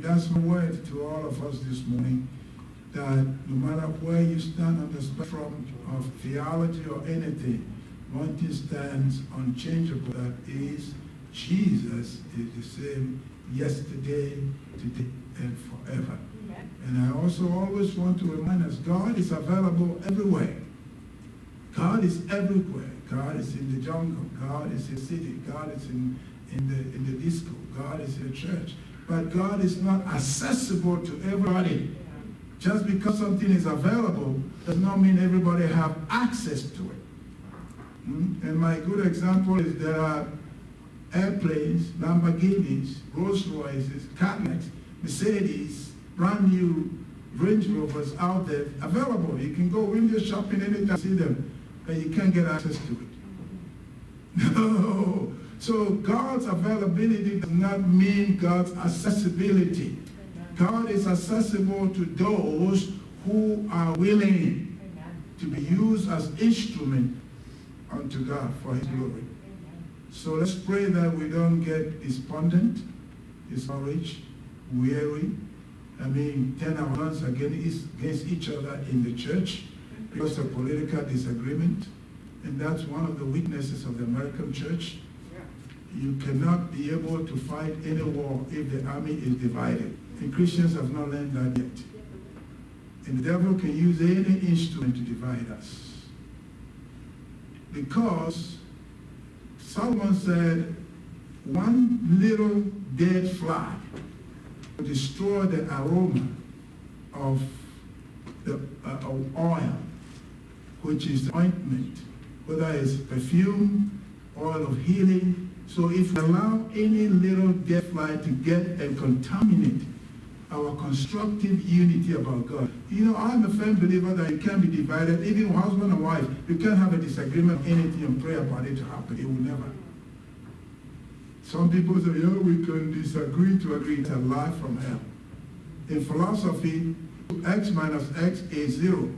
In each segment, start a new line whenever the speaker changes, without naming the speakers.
that's my word to all of us this morning, that no matter where you stand on the spectrum of theology or anything, one thing stands unchangeable, that is Jesus is the same yesterday, today, and forever. Amen. And I also always want to remind us, God is available everywhere. God is everywhere. God is in the jungle. God is in the city. God is in the disco. God is in the church. But God is not accessible to everybody. Just because something is available does not mean everybody have access to it. And my good example is there are airplanes, Lamborghinis, Rolls Royces, Cadillacs, Mercedes, brand new Range Rovers out there available. You can go window shopping anytime, see them, but you can't get access to it. No. So God's availability does not mean God's accessibility. God is accessible to those who are willing to be used as instrument unto God for his glory. So let's pray that we don't get despondent, discouraged, weary. Turn our hands against each other in the church because of political disagreement. And that's one of the weaknesses of the American church. You cannot be able to fight any war if the army is divided. And Christians have not learned that yet. And the devil can use any instrument to divide us. Because Solomon said, one little dead fly will destroy the aroma of the of oil, which is the ointment, whether it's perfume, oil of healing. So if we allow any little dead fly to get and contaminate our constructive unity about God. I'm a firm believer that you can't be divided, even husband and wife. You can't have a disagreement on anything and pray about it to happen. It will never. Some people say, we can disagree to agree. It's a lie from hell. In philosophy, x minus x is 0.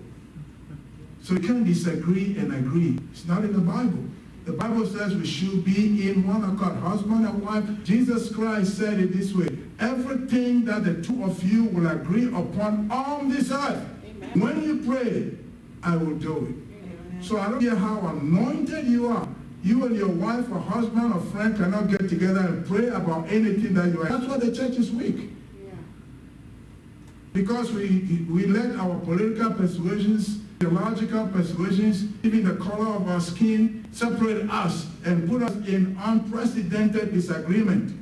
So you can't disagree and agree. It's not in the Bible. The Bible says we should be in one accord, husband and wife. Jesus Christ said it this way: everything that the two of you will agree upon on this earth, amen, when you pray, I will do it. Amen. So I don't care how anointed you are. You and your wife or husband or friend cannot get together and pray about anything that you are. That's why the church is weak. Yeah. Because we let our political persuasions, theological persuasions, even the color of our skin, separate us and put us in unprecedented disagreement.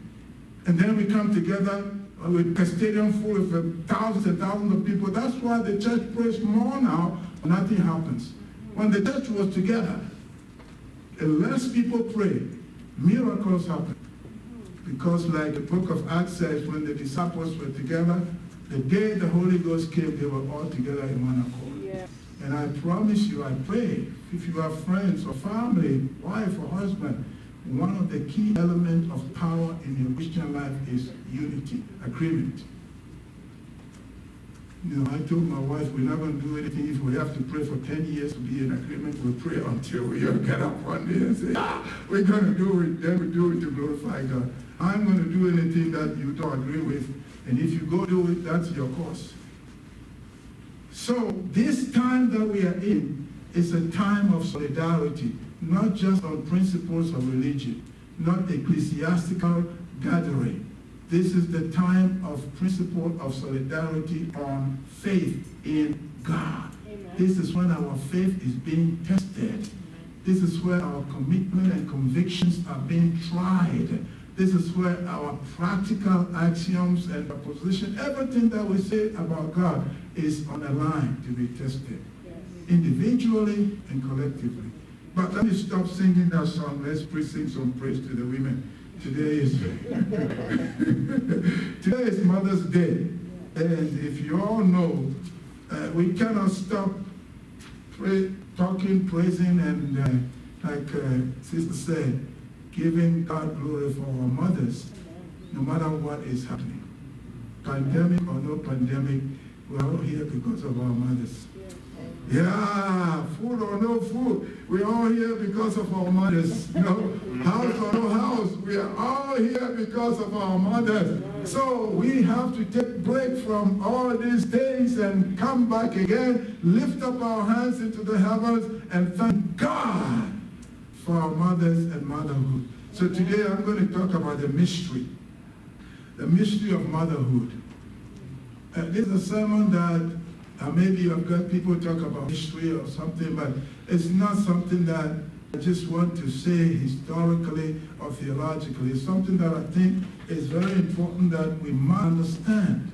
And then we come together with a stadium full of thousands and thousands of people. That's why the church prays more now. Nothing happens. When the church was together, and less people pray, miracles happen. Because like the book of Acts says, when the disciples were together, the day the Holy Ghost came, they were all together in one accord. Yeah. And I promise you, I pray, if you have friends or family, wife or husband, one of the key elements of power in your Christian life is unity, agreement. I told my wife we're not going to do anything. If we have to pray for 10 years to be in agreement, we'll pray until we get up one day and say, we're going to do it. Then we do it to glorify God. I'm going to do anything that you don't agree with. And if you go do it, that's your course. So this time that we are in is a time of solidarity, not just on principles of religion, not ecclesiastical gathering. This is the time of principle of solidarity on faith in God. Amen. This is when our faith is being tested. Amen. This is where our commitment and convictions are being tried. This is where our practical axioms and proposition, everything that we say about God is on a line to be tested, yes, individually and collectively. But let me stop singing that song. Let's sing some praise to the women. Today is Mother's Day. And if you all know, we cannot stop talking, praising, and like Sister said, giving God glory for our mothers, no matter what is happening. Pandemic or no pandemic, we are all here because of our mothers. Yeah, food or no food. We're all here because of our mothers. House or no house. We are all here because of our mothers. So we have to take break from all these things and come back again, lift up our hands into the heavens and thank God for our mothers and motherhood. So today I'm going to talk about the mystery of motherhood. This is a sermon that maybe you've got people talk about history or something, but it's not something that I just want to say historically or theologically. It's something that I think is very important that we must understand.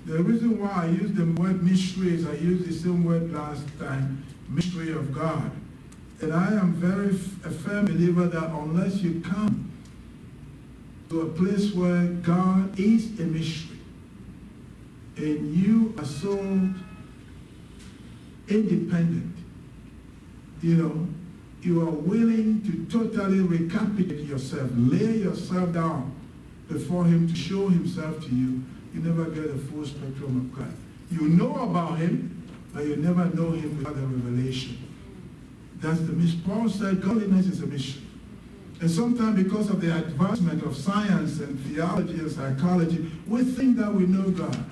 The reason why I use the word mystery is I used the same word last time, mystery of God. And I am a firm believer that unless you come to a place where God is a mystery, and you are so independent, you are willing to totally recapitulate yourself, lay yourself down before him to show himself to you, you never get the full spectrum of God. You know about him, but you never know him without the revelation. That's the mystery. Paul said godliness is a mystery. And sometimes because of the advancement of science and theology and psychology, we think that we know God.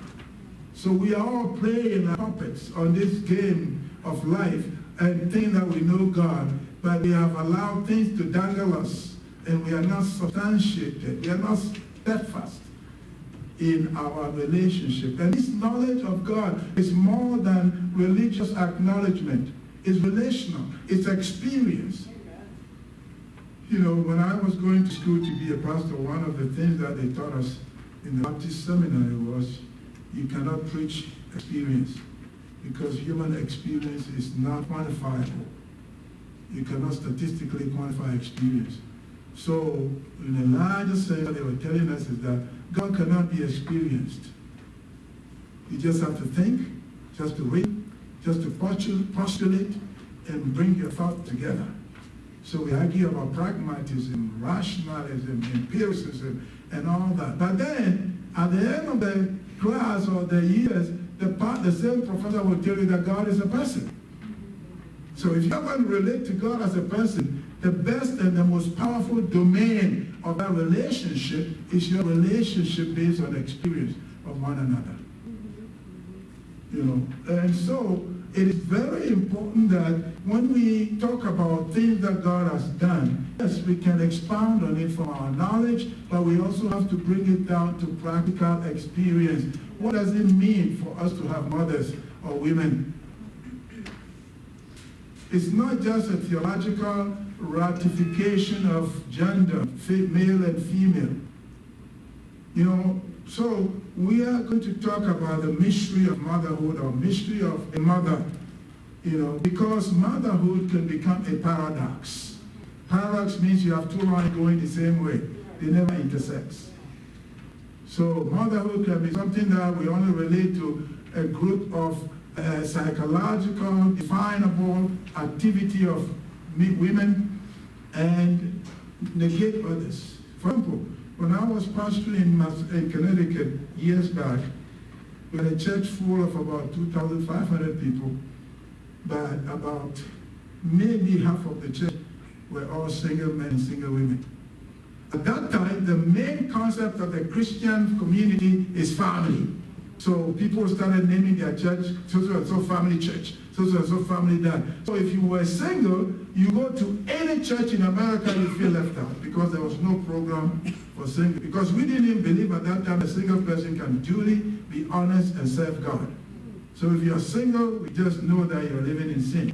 So we are all playing puppets on this game of life and think that we know God, but we have allowed things to dangle us, and we are not substantiated, we are not steadfast in our relationship. And this knowledge of God is more than religious acknowledgement. It's relational, it's experience. When I was going to school to be a pastor, one of the things that they taught us in the Baptist seminary was you cannot preach experience because human experience is not quantifiable. You cannot statistically quantify experience. So in a larger sense, what they were telling us is that God cannot be experienced. You just have to think, just to read, just to postulate, and bring your thought together. So we argue about pragmatism, rationalism, empiricism, and all that. But then, at the end of the class or the years, the same professor will tell you that God is a person. So if you ever relate to God as a person, the best and the most powerful domain of that relationship is your relationship based on experience of one another. And so it is very important that when we talk about things that God has done, yes, we can expound on it from our knowledge, but we also have to bring it down to practical experience. What does it mean for us to have mothers or women? It's not just a theological ratification of gender, male and female. So we are going to talk about the mystery of motherhood or mystery of a mother, because motherhood can become a paradox. Paradox means you have two lines going the same way. They never intersect. So motherhood can be something that we only relate to a group of psychological, definable activity of women and negate others. For example, when I was pastoring in Connecticut years back, we had a church full of about 2,500 people, but about maybe half of the church were all single men and single women. At that time, the main concept of the Christian community is family. So people started naming their church so-so-and-so family church, so-so-and-so family that. So if you were single, you go to any church in America, you feel left out because there was no program for single. Because we didn't even believe at that time a single person can duly be honest and serve God. So if you're single, we just know that you're living in sin.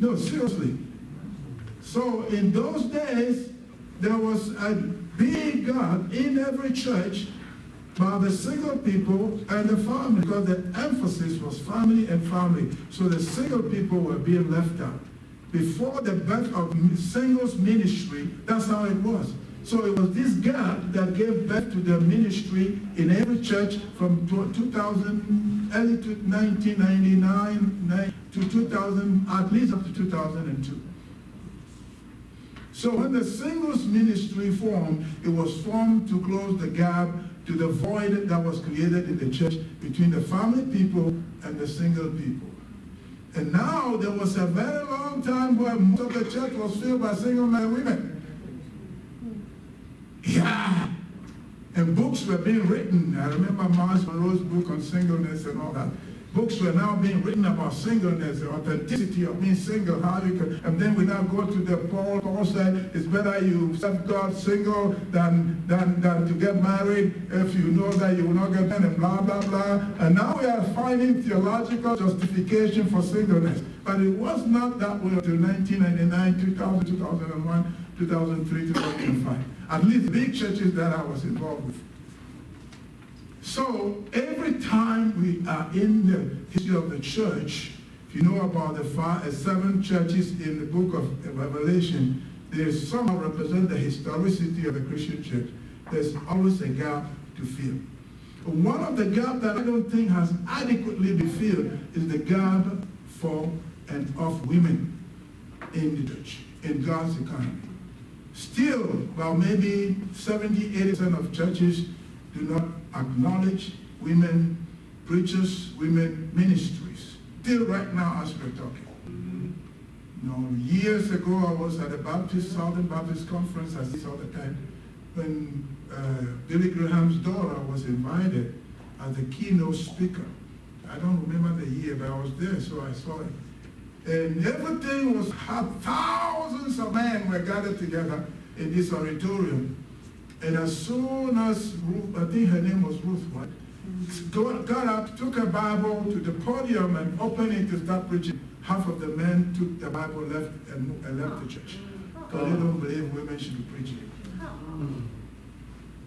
No, seriously. So in those days, there was a big God in every church by the single people and the family, because the emphasis was family and family. So the single people were being left out. Before the birth of singles ministry, that's how it was. So it was this God that gave birth to the ministry in every church from 2000, early to 1999 to 2000, at least up to 2002. So when the singles ministry formed, it was formed to close the gap to the void that was created in the church between the family people and the single people. And now there was a very long time where most of the church was filled by single men and women. Yeah. And books were being written. I remember Miles Monroe's book on singleness and all that. Books were now being written about singleness, the authenticity of being single, how you can, and then we now go to the Paul said, it's better you serve God single than to get married if you know that you will not get married, and blah, blah, blah. And now we are finding theological justification for singleness. But it was not that way until 1999, 2000, 2001, 2003, 2005. At least big churches that I was involved with. So every time we are in the history of the church, if you know about the 7 churches in the book of Revelation, they somehow represent the historicity of the Christian church. There's always a gap to fill. One of the gaps that I don't think has adequately been filled is the gap for and of women in the church, in God's economy. Still, about maybe 70-80% of churches do not acknowledge women preachers, women ministries. Still right now as we're talking. You know, years ago I was at a Southern Baptist conference, I see all the time, when Billy Graham's daughter was invited as the keynote speaker. I don't remember the year, but I was there, so I saw it. And everything was, thousands of men were gathered together in this auditorium. And as soon as Ruth, I think her name was Ruth, what? Got up, took a Bible to the podium and opened it to start preaching. Half of the men took the Bible and left the church. Because they don't believe women should be preaching.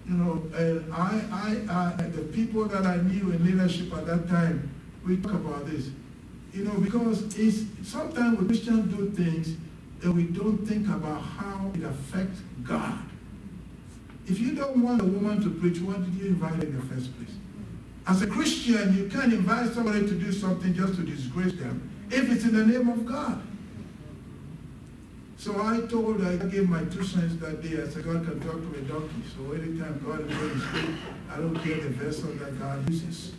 You know, and I the people that I knew in leadership at that time, we talk about this. You know, because it's sometimes we Christians do things and we don't think about how it affects God. If you don't want a woman to preach, why did you invite her in the first place? As a Christian, you can't invite somebody to do something just to disgrace them if it's in the name of God. So I gave my 2 cents that day. I said, God can talk to a donkey. So anytime God is going to speak, I don't care the vessel that God uses.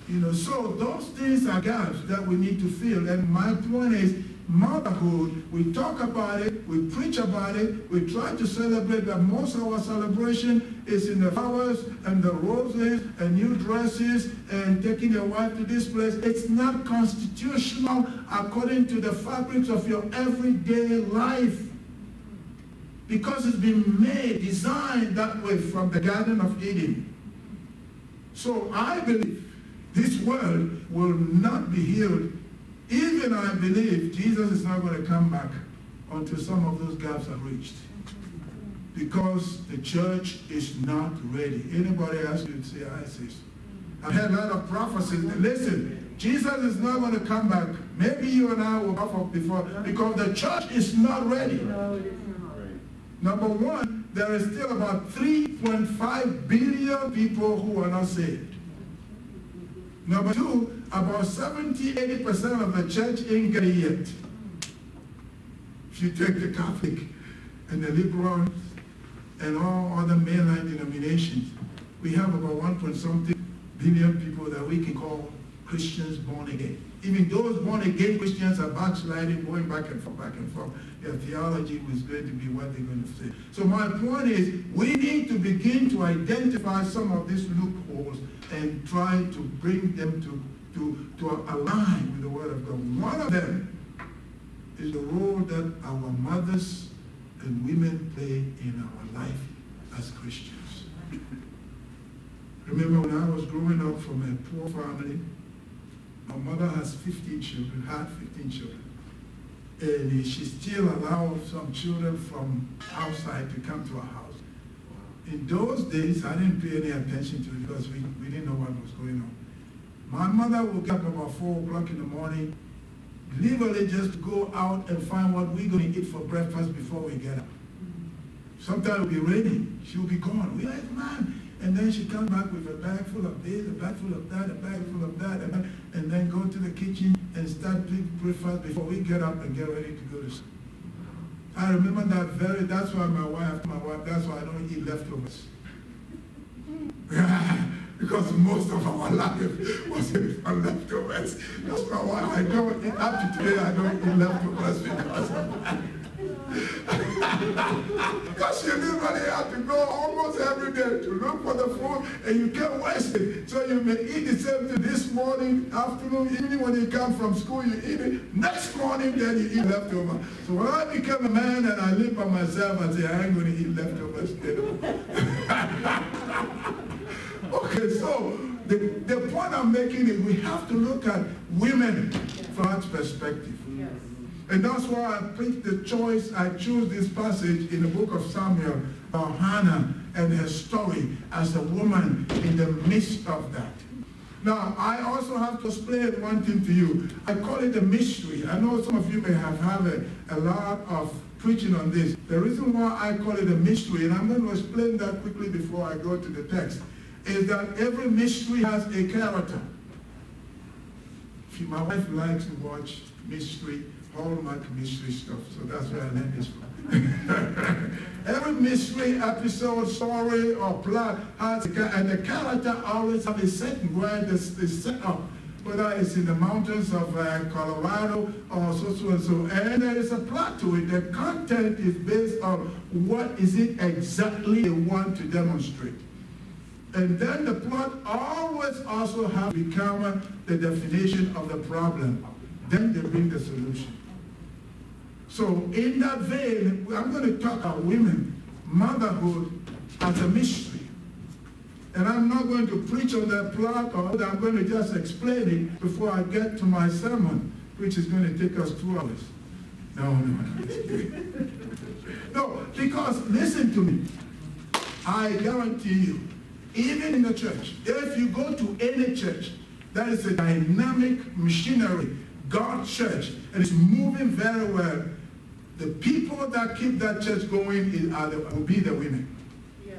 You know, so those things are gaps that we need to fill. And my point is, motherhood, we talk about it, we preach about it, we try to celebrate, but most of our celebration is in the flowers and the roses and new dresses and taking your wife to this place. It's not constitutional according to the fabrics of your everyday life. Because it's been made, designed that way from the Garden of Eden. So I believe this world will not be healed. Even I believe Jesus is not going to come back until some of those gaps are reached. Because the church is not ready. Anybody else would say, I say so. I've heard a lot of prophecies. Listen, Jesus is not going to come back. Maybe you and I will come up before, because the church is not ready. No, it is not. Number one, there is still about 3.5 billion people who are not saved. Number two, about 70-80% of the church ain't get it yet. If you take the Catholic and the liberal and all other mainline denominations, we have about 1.something billion people that we can call Christians born again. Even those born again Christians are backsliding, going back and forth, back and forth. Their theology was going to be what they're going to say. So my point is, we need to begin to identify some of these loopholes and try to bring them to align with the Word of God. One of them is the role that our mothers and women play in our life as Christians. Remember when I was growing up from a poor family, my mother has 15 children, had 15 children. And she still allowed some children from outside to come to our house. In those days, I didn't pay any attention to it because we didn't know what was going on. My mother would get up about 4 o'clock in the morning, literally just go out and find what we're going to eat for breakfast before we get up. Sometimes it would be raining. She would be gone. We're like, man. And then she comes back with a bag full of this, a bag full of that, a bag full of that, and then go to the kitchen and start doing breakfast before we get up and get ready to go to school. I remember that's why that's why I don't eat leftovers. Because because most of our life was on leftovers. That's why I don't eat, up to today, I don't eat leftovers because of that. Because you literally have to go almost every day to look for the food and you can't waste it. So you may eat the same thing this morning, afternoon, evening. When you come from school, you eat it. Next morning, then you eat leftover. So when I became a man and I live by myself, I say, I ain't going to eat leftovers today. Okay, so the point I'm making is we have to look at women from God's perspective. Yes. And that's why I picked the choice, I choose this passage in the book of Samuel about Hannah and her story as a woman in the midst of that. Now, I also have to explain one thing to you. I call it a mystery. I know some of you may have had a lot of preaching on this. The reason why I call it a mystery, and I'm going to explain that quickly before I go to the text, is that every mystery has a character. My wife likes to watch mystery, Hallmark mystery stuff, so that's where I learned this from. Every mystery episode, story, or plot has and the character always have a certain word that's set up, whether it's in the mountains of Colorado or so and so, and there is a plot to it. The content is based on what is it exactly they want to demonstrate. And then the plot always also has become the definition of the problem. Then they bring the solution. So in that vein, I'm going to talk about women, motherhood as a mystery. And I'm not going to preach on that plot, or I'm going to just explain it before I get to my sermon, which is going to take us 2 hours. No. No, because listen to me. I guarantee you, even in the church, if you go to any church, that is a dynamic machinery, God's church, and it's moving very well. The people that keep that church going will be the women. Yes.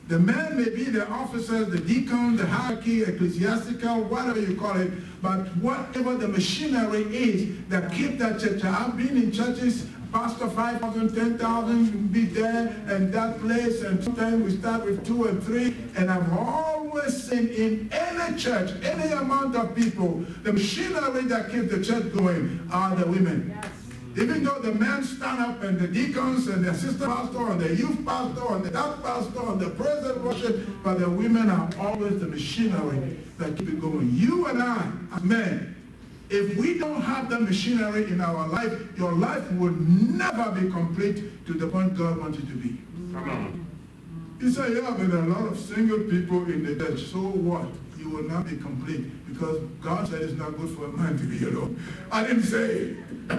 The men may be the officers, the deacons, the hierarchy, ecclesiastical, whatever you call it, but whatever the machinery is that keep that church. I've been in churches, pastor 5,000, 10,000, be there and that place, and sometimes we start with 2 and 3, and I've always seen in any church, any amount of people, the machinery that keeps the church going are the women. Yes. Even though the men stand up and the deacons and the assistant pastor and the youth pastor and the that pastor and the president worship, but the women are always the machinery that keep it going. You and I, as men, if we don't have the machinery in our life, your life would never be complete to the point God wants it to be. Come on. You say, yeah, but there are a lot of single people in the church. So what? You will not be complete because God said it's not good for a man to be alone. I didn't say it. I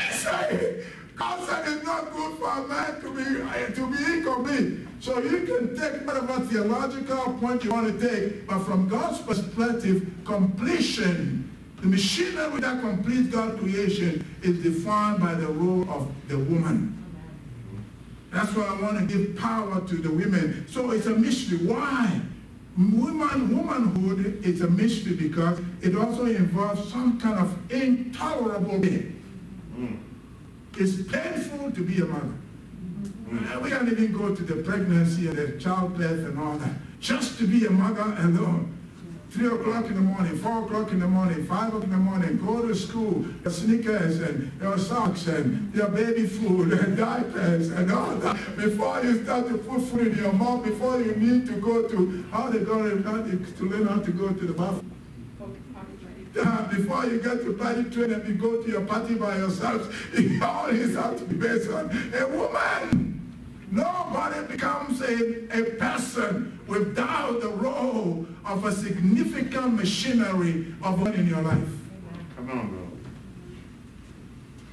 didn't say it. God said it's not good for a man to be incomplete. So you can take whatever theological point you want to take, but from God's perspective, completion, the machinery that completes God's creation is defined by the role of the woman. That's why I want to give power to the women. So it's a mystery. Why? Womanhood is a mystery because it also involves some kind of intolerable pain. It's painful to be a mother. We can't even go to the pregnancy and the childbirth and all that. Just to be a mother alone. 3 o'clock in the morning, 4 o'clock in the morning, 5 o'clock in the morning, go to school, your sneakers and your socks and your baby food and diapers and all that. Before you start to put food in your mouth, before you need to go to, to learn how to go to the bathroom. Before you get to party train and you go to your party by yourself, it always has to be based on a woman. Nobody becomes a person without the role of a significant machinery of one in your life. Come on, bro.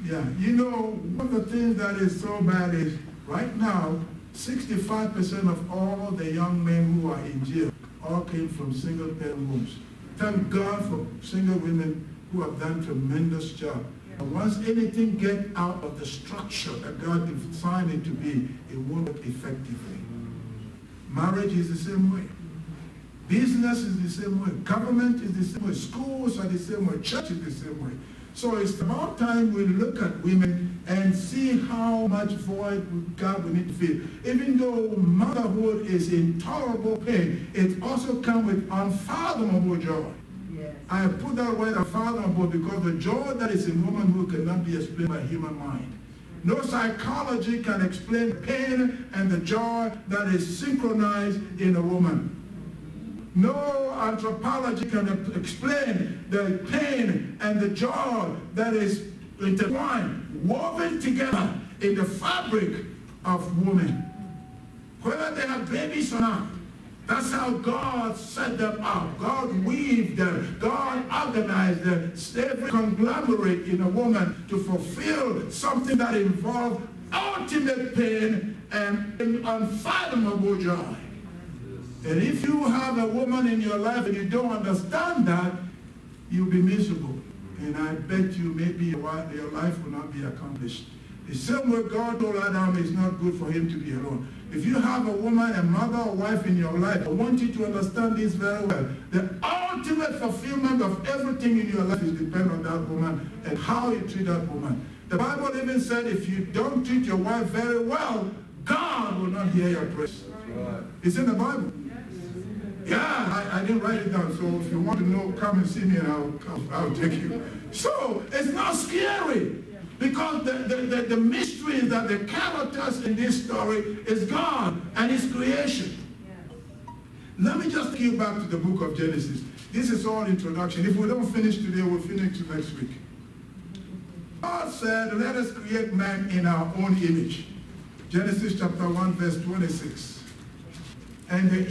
Yeah, you know, one of the things that is so bad is right now, 65% of all the young men who are in jail all came from single-parent homes. Thank God for single women who have done a tremendous job. And once anything gets out of the structure that God designed it to be, it won't work effectively. Marriage is the same way. Business is the same way. Government is the same way. Schools are the same way. Church is the same way. So it's about time we look at women and see how much void with God we need to fill. Even though motherhood is intolerable pain, it also comes with unfathomable joy. Yes. I put that word unfathomable because the joy that is in womanhood cannot be explained by human mind. No psychology can explain pain and the joy that is synchronized in a woman. No anthropology can explain the pain and the joy that is intertwined, woven together in the fabric of women. Whether they have babies or not, that's how God set them up. God weaved them. God organized them. Every conglomerate in a woman to fulfill something that involved ultimate pain and unfathomable joy. And if you have a woman in your life and you don't understand that, you'll be miserable. And I bet you maybe your life will not be accomplished. The same way God told Adam it's not good for him to be alone. If you have a woman, a mother or wife in your life, I want you to understand this very well. The ultimate fulfillment of everything in your life is dependent on that woman and how you treat that woman. The Bible even said if you don't treat your wife very well, God will not hear your prayers. Right. It's in the Bible. Yeah, I didn't write it down, so if you want to know, come and see me and I'll take you. So, it's not scary, because the mystery is that the characters in this story is God and His creation. Let me just take you back to the book of Genesis. This is all introduction. If we don't finish today, we'll finish next week. God said, let us create man in our own image. Genesis chapter 1, verse 26. And the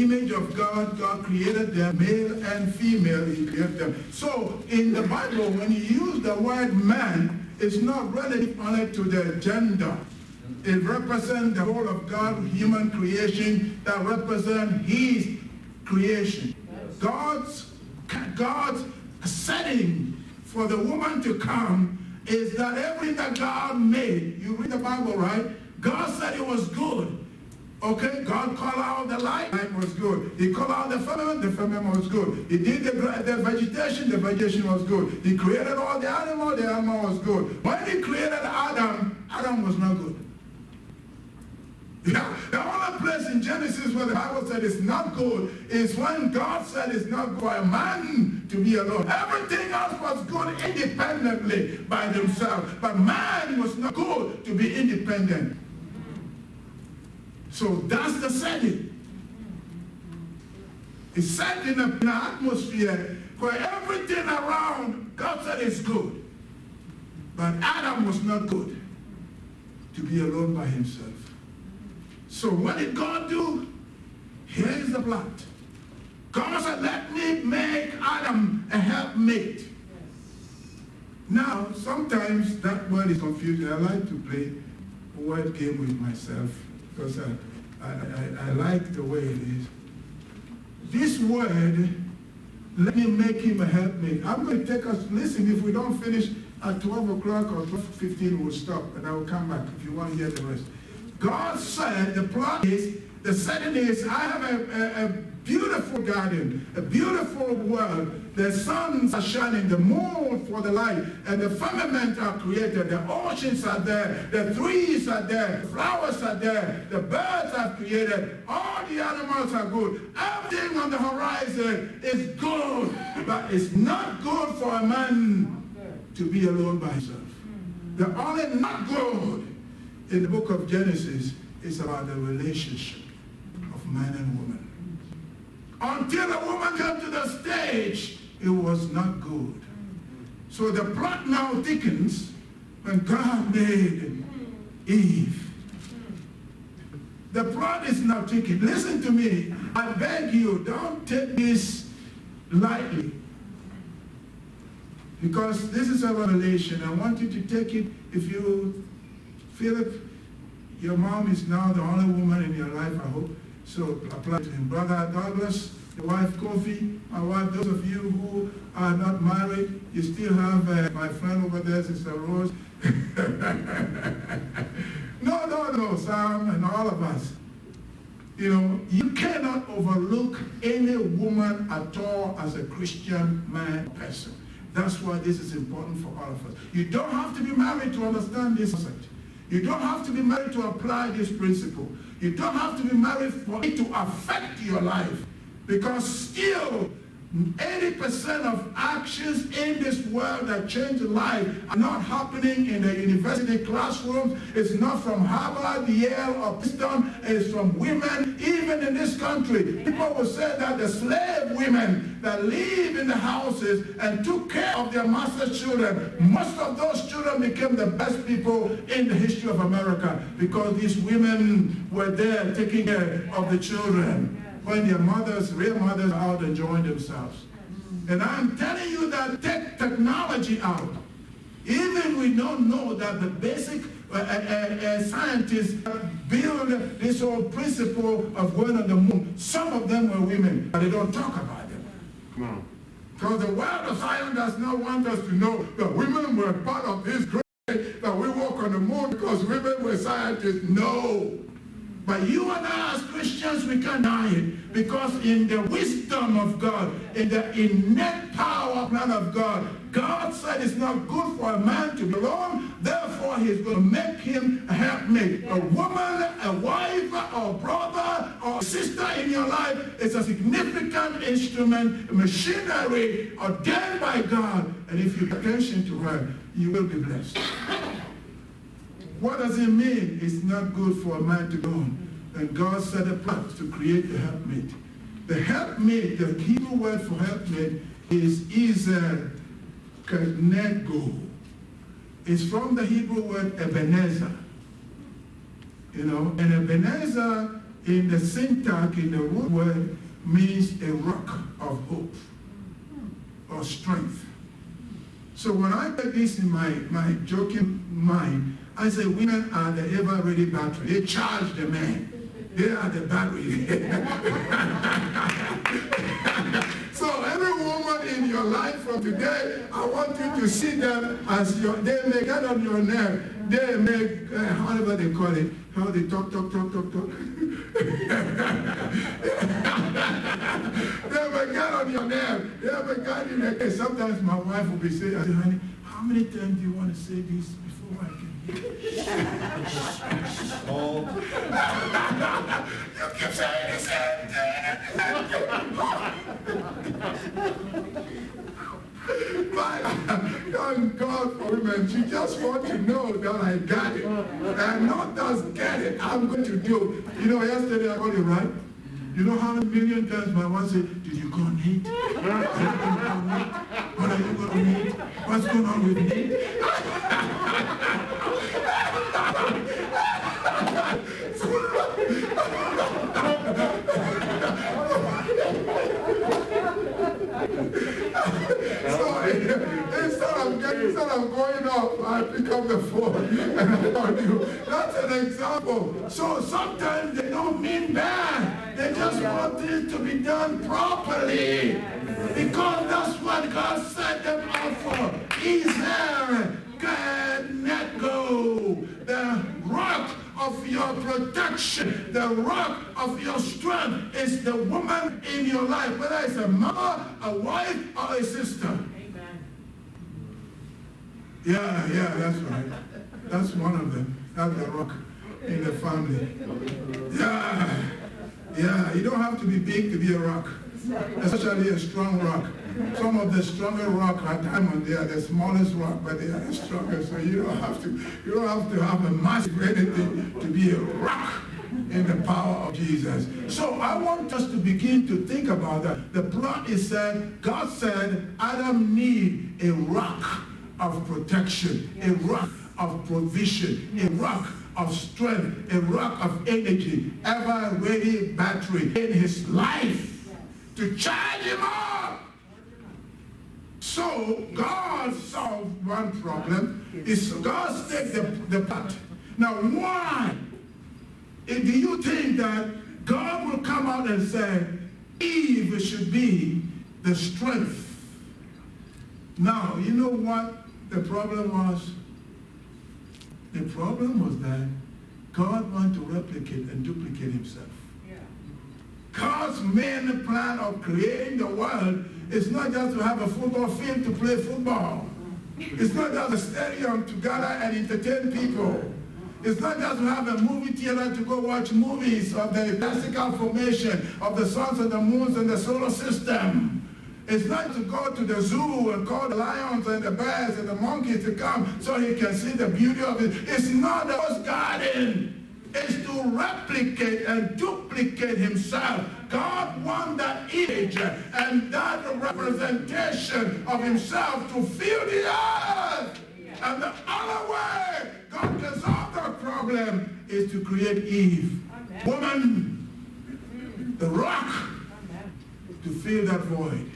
image of God, God created them, male and female, He created them. So, in the Bible, when you use the word man, it's not relative only to the gender. It represents the whole of God, human creation, that represents His creation. God's setting for the woman to come is that everything that God made, you read the Bible, right? God said it was good. Okay, God called out the light was good. He called out the firmament was good. He did the vegetation was good. He created all the animal was good. When He created Adam was not good. Yeah, the only place in Genesis where the Bible said it's not good is when God said it's not good for a man to be alone. Everything else was good independently by themselves, but man was not good to be independent. So that's the setting. It's set in an atmosphere where everything around God said is good. But Adam was not good to be alone by himself. So what did God do? Here is the plot. God said, let me make Adam a helpmate. Now, sometimes that word is confusing. I like to play a word game with myself because I like the way it is. This word, let me make him a helpmate. I'm going to take us, listen, if we don't finish at 12 o'clock or 12:15, we'll stop and I will come back if you want to hear the rest. God said, the plot is, the setting is, I have a beautiful garden, a beautiful world. The suns are shining, the moon for the light, and the firmament are created. The oceans are there, the trees are there, the flowers are there, the birds are created, all the animals are good. Everything on the horizon is good, but it's not good for a man to be alone by himself. The only not good in the book of Genesis is about the relationship of man and woman. Until a woman came to the stage, it was not good. So the plot now thickens when God made Eve. The plot is now thickening. Listen to me. I beg you, don't take this lightly. Because this is a revelation. I want you to take it. If you feel it, your mom is now the only woman in your life, I hope. So apply to him. Brother Douglas, your wife Kofi, my wife, those of you who are not married, you still have my friend over there, Sister Rose. No, Sam and all of us. You know, you cannot overlook any woman at all as a Christian man person. That's why this is important for all of us. You don't have to be married to understand this concept. You don't have to be married to apply this principle. You don't have to be married for it to affect your life. Because still, 80% of actions in this world that change life are not happening in the university classrooms. It's not from Harvard, Yale, or Princeton. It's from women, even in this country. People will say that the slave women that live in the houses and took care of their master's children, most of those children became the best people in the history of America because these women were there taking care of the children when their mothers, real mothers, are out enjoying themselves. And I'm telling you that take technology out. Even we don't know that the basic scientists build this whole principle of going on the moon. Some of them were women, but they don't talk about them. Come on. Because the world of science does not want us to know that women were part of this great, that we walk on the moon because women were scientists. No. But you and I as Christians, we can't deny it. Because in the wisdom of God, in the innate power plan of God, God said it's not good for a man to be alone. Therefore, he's going to make him a helpmate. A woman, a wife, or brother, or sister in your life is a significant instrument, machinery ordained by God. And if you pay attention to her, you will be blessed. What does it mean? It's not good for a man to go on. And God set a plan to create the helpmate. The helpmate, the Hebrew word for helpmate is kanego. It's from the Hebrew word Ebenezer. You know, and Ebenezer in the syntax, in the root word, means a rock of hope or strength. So when I get this in my joking mind, I say women are the ever-ready battery. They charge the man. They are the battery. So every woman in your life from today, I want you to see them as they may get on your nerve. They may, however they call it, how they talk. They may get on your nerve. They may get in the case. Sometimes my wife will be saying, honey, how many times do you want to say this before I can? You keep saying the same thing. But thank God for women. She just wants to know that I got it. And not just get it, I'm going to do. You know, yesterday I got it right. You know how many million times my wife said, did you go on eat? What are you going to eat? What's going on with me? So instead of going off, I pick up the phone and I call you. That's an example. So sometimes they don't mean bad. They just want it to be done properly. Because that's what God set them up for. He's there. Kanego, the rock of your protection, the rock of your strength is the woman in your life, whether it's a mother, a wife, or a sister. Amen. Yeah, that's right. That's one of them. That's the rock in the family. Yeah, you don't have to be big to be a rock, especially a strong rock. Some of the stronger rock at times they are the smallest rock, but they are the strongest. So you don't have to have a massive anything to be a rock in the power of Jesus. So I want us to begin to think about that. The plot is said, God said Adam need a rock of protection, a rock of provision, a rock of strength, a rock of energy, ever-ready battery in his life to charge him up. So God solved one problem. Is God take the part. Now why do you think that God will come out and say Eve should be the strength? Now you know what the problem was? The problem was that God wanted to replicate and duplicate himself. God God's main plan of creating the world is not just to have a football field to play football. It's not just a stadium to gather and entertain people. It's not just to have a movie theater to go watch movies of the classical formation of the suns and the moons and the solar system. It's not to go to the zoo and call the lions and the bears and the monkeys to come so he can see the beauty of it. It's not the God's garden. It's to replicate and duplicate himself. God wants that image and that representation of himself to fill the earth. And the other way God can solve that problem is to create Eve. Amen. Woman, the rock, to fill that void.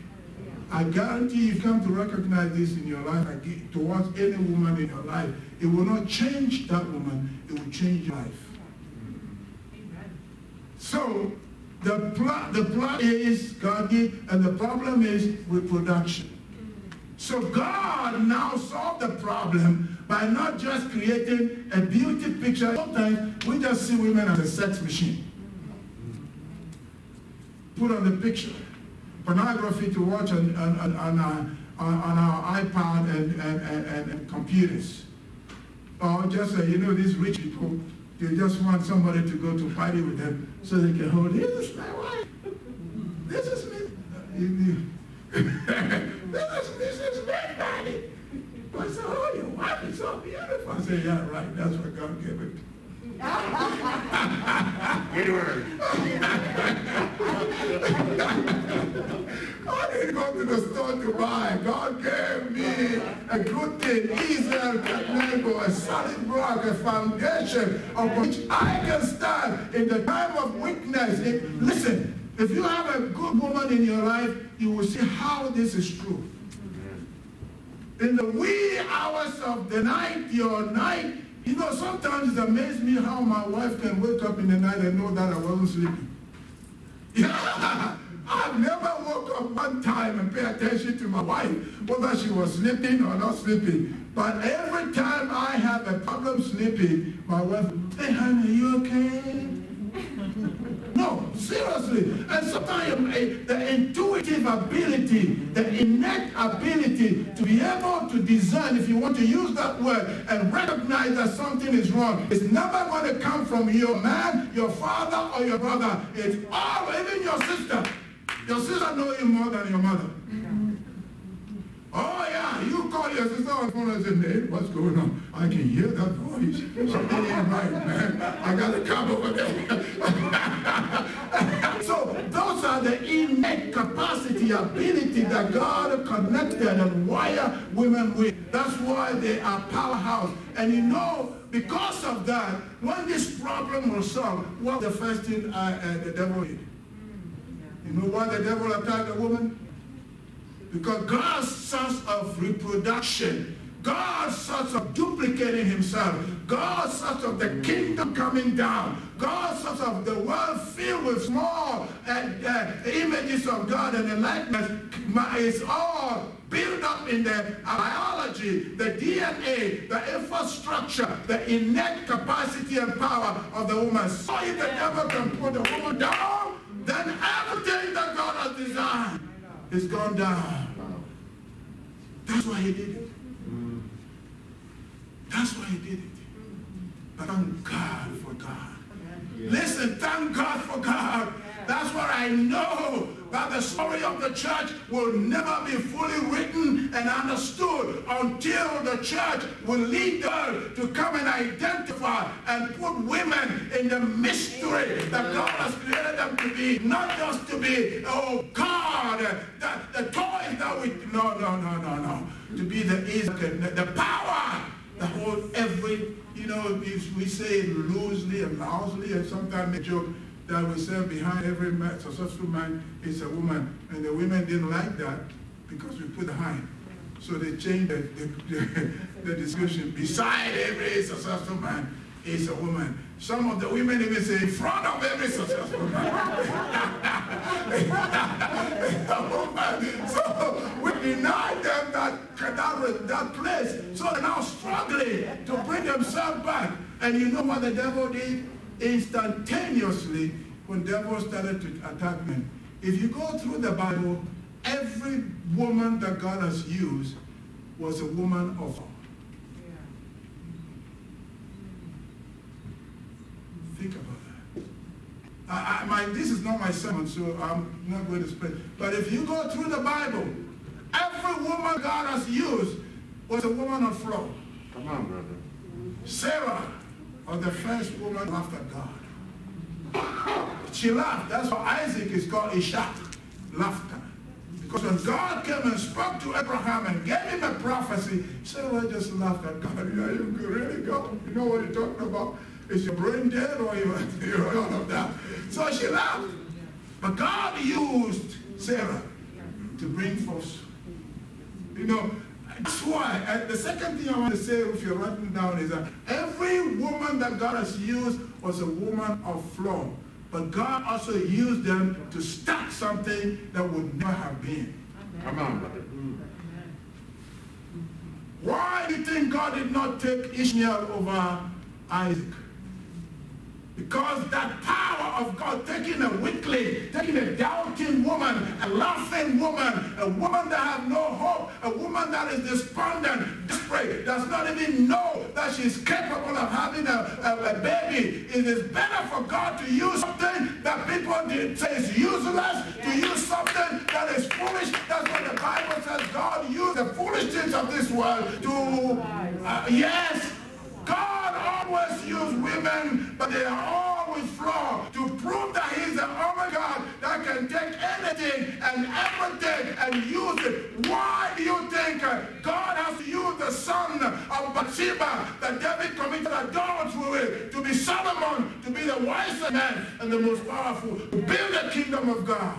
I guarantee you come to recognize this in your life towards any woman in your life. It will not change that woman, it will change your life. So the plot is godly, and the problem is reproduction. So God now solved the problem by not just creating a beauty picture. Sometimes we just see women as a sex machine. Put on the picture. Pornography to watch on our iPad and computers. Or just, these rich people, they just want somebody to go to party with them so they can hold, this is my wife. This is me. This is me, daddy. I said, oh, your wife is so beautiful. I said, yeah, right, that's what God gave it. Good word. I didn't go to the store to buy. God gave me a good thing, Israel, a solid rock, a foundation on which I can stand in the time of weakness. Listen, if you have a good woman in your life, you will see how this is true. In the wee hours of the night, your night, sometimes it amazes me how my wife can wake up in the night and know that I wasn't sleeping. Yeah. I've never woke up one time and paid attention to my wife, whether she was sleeping or not sleeping. But every time I have a problem sleeping, my wife, hey honey, are you okay? No, seriously. And sometimes the intuitive ability, the innate ability to be able to discern, if you want to use that word, and recognize that something is wrong, it's never going to come from your man, your father, or your brother. It's all, even your sister. Your sister knows you more than your mother. Oh yeah, you call your sister on the phone and say, hey, what's going on? I can hear that voice. Something ain't right, man. I got to come over there. So those are the innate capacity, ability that God connected and wired women with. That's why they are powerhouse. And because of that, when this problem was solved, what the first thing the devil did? You know why the devil attacked the woman? Because God's sense of reproduction, God's sense of duplicating himself, God's sense of the kingdom coming down, God's sense of the world filled with small images of God and the likeness is all built up in the biology, the DNA, the infrastructure, the innate capacity and power of the woman. So if the devil can put the woman down, then everything that God has designed is gone down. That's why he did it. That's why he did it. But thank God for God. Listen, thank God for God. That's what I know, that the story of the church will never be fully written and understood until the church will lead the world to come and identify and put women in the mystery that God has created them to be. Not just to be, oh God, the toys that we, no. To be the power that holds every, we say it loosely and loudly, and sometimes a joke that we say behind every successful man is a woman. And the women didn't like that because we put behind. So they changed the description. Beside every successful man is a woman. Some of the women even say in front of every successful man. A woman. So we deny them that place. So they're now struggling to bring themselves back. And you know what the devil did? Instantaneously, when devil started to attack men. If you go through the Bible, every woman that God has used was a woman of. Think about that. This is not my sermon, so I'm not going to spread. But if you go through the Bible, every woman God has used was a woman of flaw.
Come on, brother.
Sarah was the first woman laughed at God. She laughed. That's why Isaac is called Ishak, laughter. Because when God came and spoke to Abraham and gave him a prophecy, Sarah just laughed at God. Are you really God? You know what you're talking about? Is your brain dead or you're all of that? So she laughed. But God used Sarah to bring forth. You know, that's why. And the second thing I want to say, if you're writing down, is that every woman that God has used was a woman of flaw. But God also used them to start something that would never have been.
Come on, brother.
Why do you think God did not take Ishmael over Isaac? Because that power of God taking a weakling, taking a doubting woman, a laughing woman, a woman that has no hope, a woman that is despondent, desperate, does not even know that she's capable of having a baby. It is better for God to use something that people say is useless, to use something that is foolish. That's what the Bible says. God used the foolish things of this world to, yes, God always used women, but they are always flawed, to prove that He's the only God that can take anything and everything and use it. Why do you think God has to use the son of Bathsheba that David committed adultery with to be Solomon, to be the wisest man and the most powerful, to build the kingdom of God?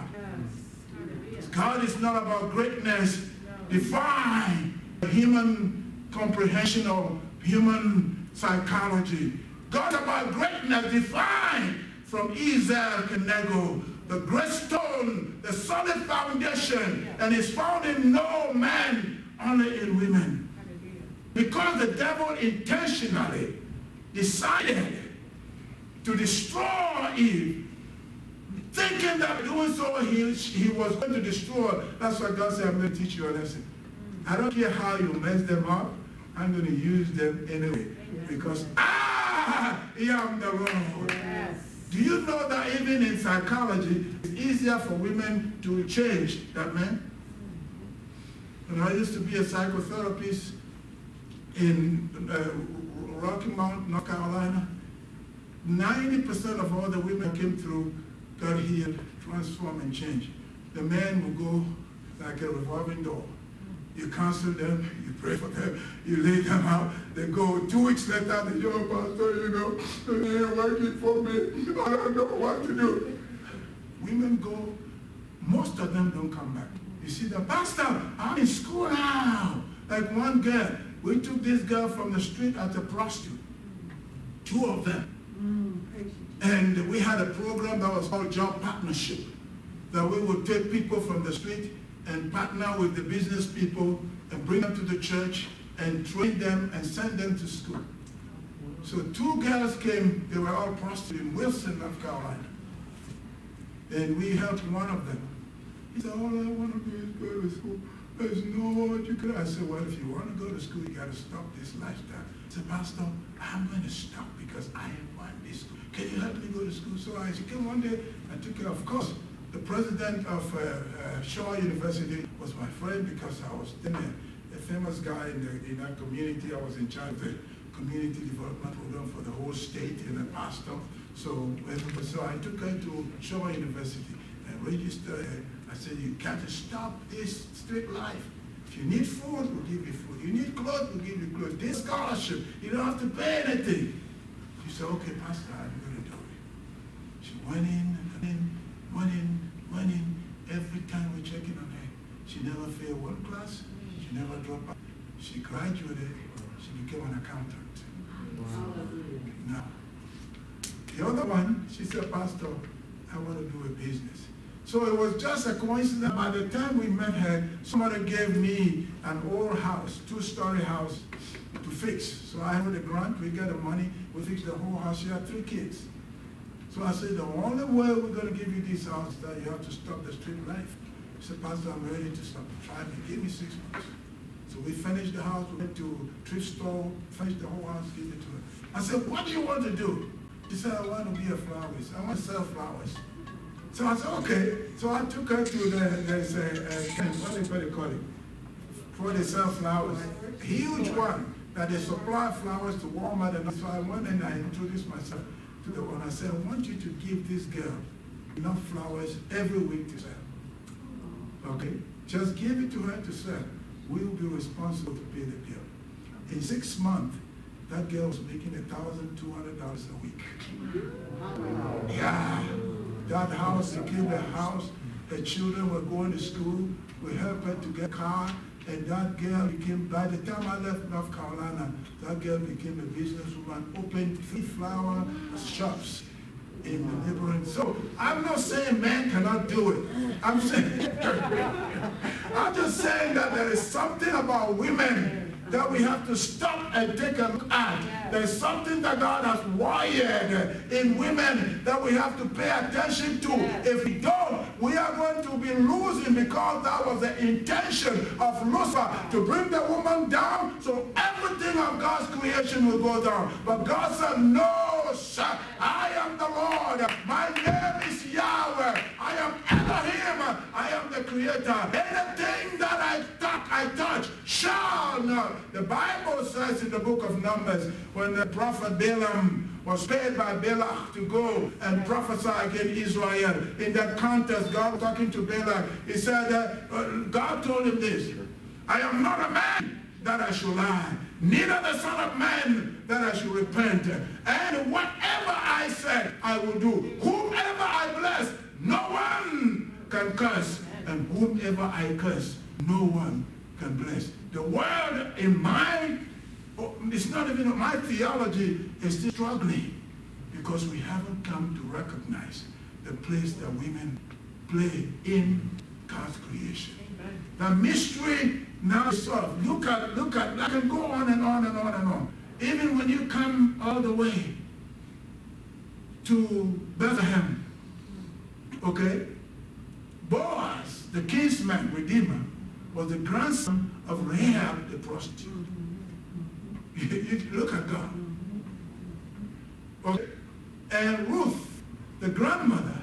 God is not about greatness, define human comprehension of human psychology. God about greatness defined from Ezel Kenego, the great stone, the solid foundation, and is found in no man, only in women. Because the devil intentionally decided to destroy Eve, thinking that doing so he was going to destroy. That's why God said, I'm going to teach you a lesson. I don't care how you mess them up, I'm going to use them anyway. Because I am the Lord. Yes. Do you know that even in psychology, it's easier for women to change than men? And I used to be a psychotherapist in Rocky Mount, North Carolina. 90% of all the women that came through got healed, transformed, and changed. The men will go like a revolving door. You counsel them, you pray for them, you lay them out, they go 2 weeks later, they say, oh, Pastor, you know, it ain't working for me, I don't know what to do. Women go, most of them don't come back. You see, the pastor, I'm in school now. Like one girl, we took this girl from the street as a prostitute, 2 of them. And we had a program that was called Job Partnership, that we would take people from the street and partner with the business people and bring them to the church and train them and send them to school. So 2 girls came, they were all prostitutes in Wilson, North Carolina. And we helped one of them. He said, all I want to do is go to school. There's no education. I said, well, if you want to go to school, you got to stop this lifestyle. I said, Pastor, I'm going to stop because I want this school. Can you help me go to school? So I came one day, I took care, of course. The president of Shaw University was my friend because I was then a famous guy in that community. I was in charge of the community development program for the whole state and a pastor. So I took her to Shaw University and registered her. I said, you got to stop this street life. If you need food, we'll give you food. You need clothes, we'll give you clothes. This scholarship, you don't have to pay anything. She said, okay, Pastor, I'm going to do it. She went in. Every time we check in on her, she never failed one class, she never dropped out. She graduated, she became an accountant. Wow. Now, the other one, she said, Pastor, I want to do a business. So it was just a coincidence. By the time we met her, somebody gave me an old house, 2-story house to fix. So I had a grant, we got the money, we fixed the whole house. She had 3 kids. So I said, the only way we're going to give you this house is that you have to stop the street life. He said, Pastor, I'm ready to stop. Try me. Give me 6 months. So we finished the house. We went to thrift store, finished the whole house, gave it to her. I said, what do you want to do? She said, I want to be a florist. I want to sell flowers. So I said, okay. So I took her to there's what do they call it? For they sell flowers. Huge one that they supply flowers to Walmart. And so I went and I introduced myself to the one. I said, I want you to give this girl enough flowers every week to sell. Okay? Just give it to her to sell. We will be responsible to pay the bill. In 6 months, that girl was making $1,200 a week. Yeah. That house became a house. The children were going to school. We helped her to get a car. And that girl became, by the time I left North Carolina, that girl became a businesswoman, opened 3 flower shops in the neighborhood. So I'm not saying men cannot do it. I'm saying, I'm just saying that there is something about women that we have to stop and take a look at. There's something that God has wired in women that we have to pay attention to. If we don't, we are going to be losing, because that was the intention of Lucifer, to bring the woman down so everything of God's creation will go down. But God said, no, sir, I am the Lord. My name is Yahweh. I am Elohim. I am the creator. Anything that I touch shall not. The Bible says in the book of Numbers, when the prophet Balaam was paid by Balak to go and prophesy against Israel, in that context, God was talking to Balak. He said, God told him this, I am not a man that I should lie, neither the son of man that I should repent. And whatever I said, I will do. Whomever I bless, no one can curse. And whomever I curse, no one can bless. The word in mind, it's not even my theology, is still struggling, because we haven't come to recognize the place that women play in God's creation. The mystery now is solved. Look at, I can go on and on and on and on. Even when you come all the way to Bethlehem, okay? Boaz, the kinsman, redeemer, was the grandson of Rahab the prostitute. You look at God. Okay. And Ruth, the grandmother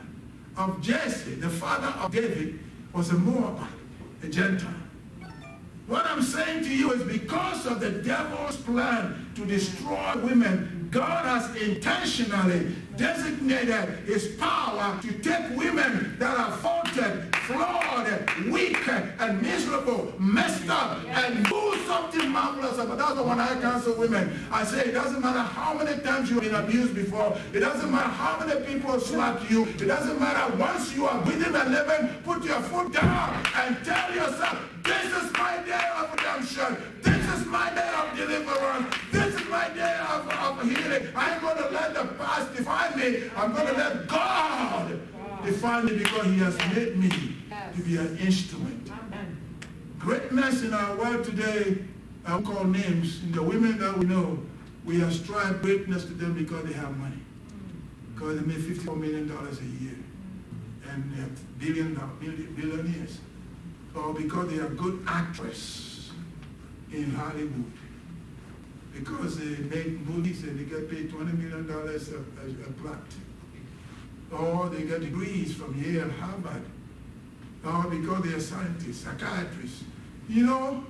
of Jesse, the father of David, was a Moabite, a Gentile. What I'm saying to you is, because of the devil's plan to destroy women, God has intentionally designated his power to take women that are faulted, flawed, weak, and miserable, messed up, and do something marvelous. But that's when I counsel women. I say, it doesn't matter how many times you've been abused before. It doesn't matter how many people slapped you. It doesn't matter. Once you are within a living, put your foot down and tell yourself, this is my day of redemption. This is my day of deliverance. This is my day of healing. I'm going to let the past define me. I'm going to let God define me, because he has made me to be an instrument. Greatness in our world today, I won't call names, in the women that we know, we ascribe greatness to them because they have money. Because they make $54 million a year. And they're billionaires. Or because they are good actress in Hollywood. Because they make movies and they get paid $20 million a plot. Or they get degrees from Yale and Harvard. Or because they are scientists, psychiatrists. You know,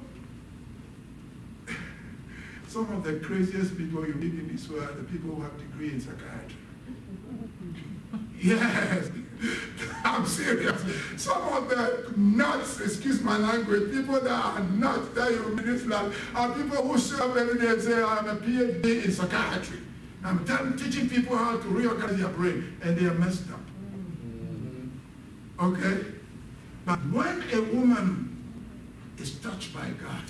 some of the craziest people you meet in this world are the people who have degrees in psychiatry. Yes, I'm serious. Some of the nuts, excuse my language, people that are nuts that you meet in this land are people who show up every day and say, I'm a PhD in psychiatry. I'm teaching people how to reorganize their brain, and they are messed up. Okay? But when a woman is touched by God,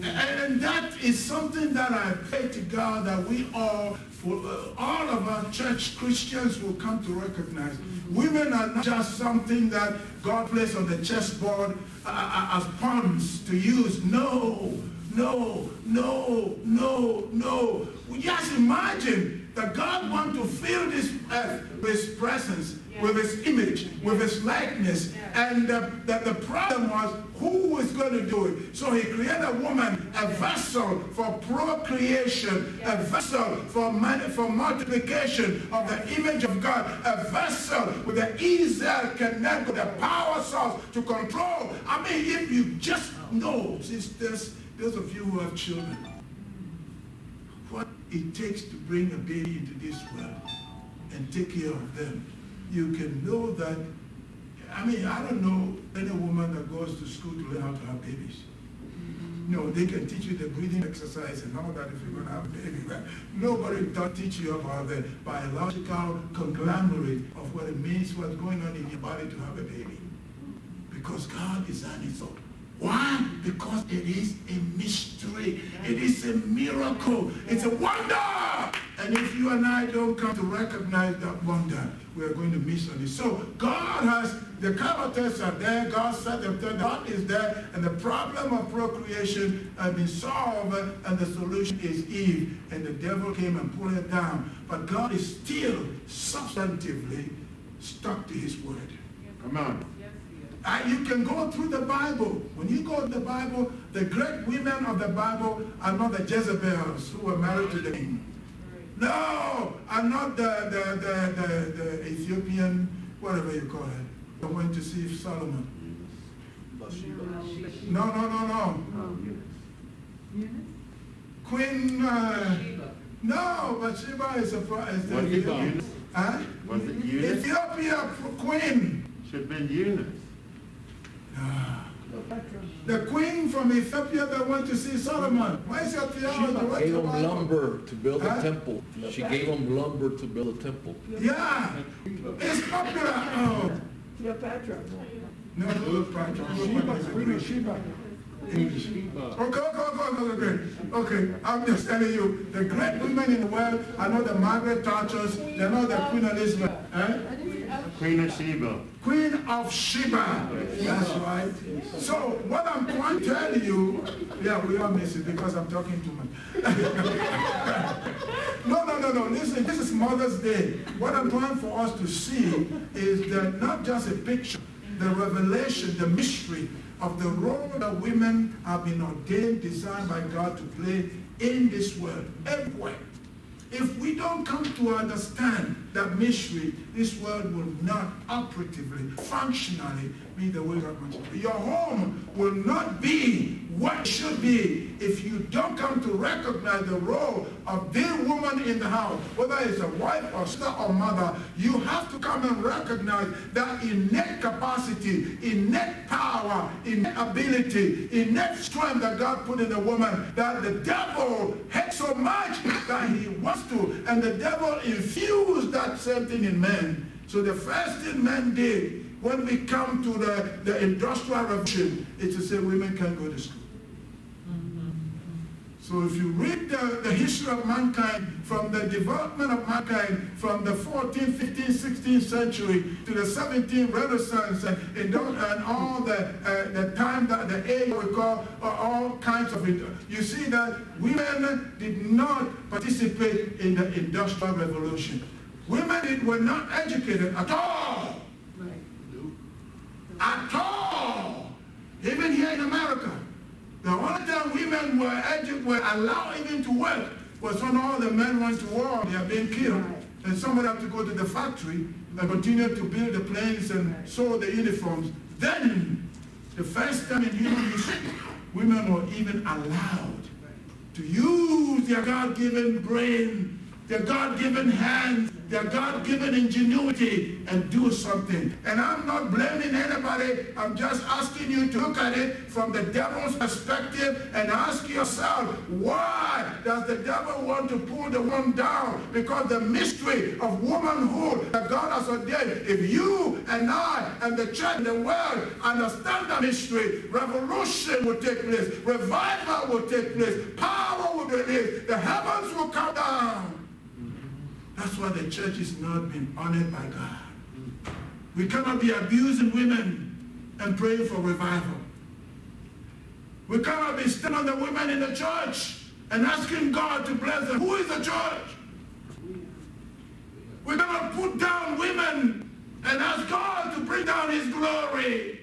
and that is something that I pray to God that we all of our church Christians will come to recognize. Women are not just something that God placed on the chessboard as pawns to use. No. Just imagine that God wants to fill this earth with his presence, with his image, with his likeness. And the problem was, who is going to do it? So he created a woman, a vessel for procreation, a vessel for multiplication of the image of God, a vessel with the easel connect with the power source to control. I mean, if you just know, sisters, those of you who have children, what it takes to bring a baby into this world and take care of them, you can know that. I mean, I don't know any woman that goes to school to learn how to have babies. No, they can teach you the breathing exercise and all that if you're going to have a baby. But nobody taught teach you about the biological conglomerate of what it means, what's going on in your body to have a baby. Because God designed it so. Why? Because it is a mystery. It is a miracle. It's a wonder. And if you and I don't come to recognize that wonder, we are going to miss on it. So God has, the characters are there, God said them, God is there, and the problem of procreation has been solved, and the solution is Eve. And the devil came and pulled her down. But God is still substantively stuck to his word.
Come on.
You can go through the Bible. When you go to the Bible, the great women of the Bible are not the Jezebels who were married to the king. No, are not the Ethiopian, whatever you call it. I went to see Solomon. No. Queen, no, Bathsheba is a
Eunice?
Huh?
Was it Eunice?
Ethiopia queen.
Should have been Eunice.
The queen from Ethiopia that went to see Solomon. Why is your theology?
She gave him lumber to build a temple. She gave him lumber to build a temple.
Yeah. It's popular. Oh.
Cleopatra.
No, Sheba. Okay. I'm just telling you, the great women in the world are not the Margaret Thatchers, they're not the Queen Elizabeth.
Queen of Sheba.
Queen of Sheba. That's right. So what I'm trying to tell you, yeah, we all miss it because I'm talking too much. No. Listen, this is Mother's Day. What I'm trying for us to see is that not just a picture, the revelation, the mystery of the role that women have been ordained, designed by God to play in this world, everywhere. If we don't come to understand that mystery, this world will not operatively, functionally be the way God wants it to be. Your home will not be what it should be if you don't come to recognize the role of the woman in the house, whether it's a wife or sister or mother. You have to come and recognize that innate capacity, innate power, innate ability, innate strength that God put in a woman, that the devil hates so much that he wants to, and the devil infused that same thing in men. So the first thing men did when we come to the industrial revolution is to say women can't go to school. So if you read the history of mankind, from the development of mankind from the 14th, 15th, 16th century to the 17th Renaissance and all the time, that the age we call all kinds of it, you see that women did not participate in the industrial revolution. Women were not educated at all. At all. Even here in America. The only time women were allowed even to work was when all the men went to war, they are being killed. And somebody had to go to the factory and continue to build the planes and sew the uniforms. Then, the first time in human history, women were even allowed to use their God-given brain, their God-given hands, their God-given ingenuity, and do something. And I'm not blaming anybody. I'm just asking you to look at it from the devil's perspective and ask yourself, why does the devil want to pull the woman down? Because the mystery of womanhood that God has ordained, if you and I and the church and the world understand the mystery, revolution will take place, revival will take place, power will be released, the heavens will come down. That's why the church is not being honored by God. We cannot be abusing women and praying for revival. We cannot be standing on the women in the church and asking God to bless them. Who is the church? We cannot put down women and ask God to bring down his glory.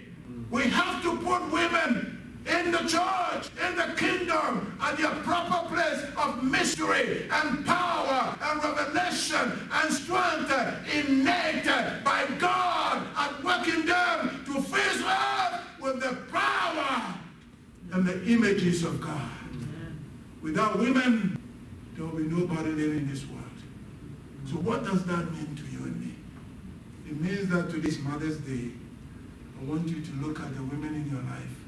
We have to put women in the church, in the kingdom, at their proper place of mystery and power and revelation and strength innate by God at work in them to fill earth with the power and the images of God. Without women, there will be nobody living in this world. So what does that mean to you and me? It means that today's Mother's Day, I want you to look at the women in your life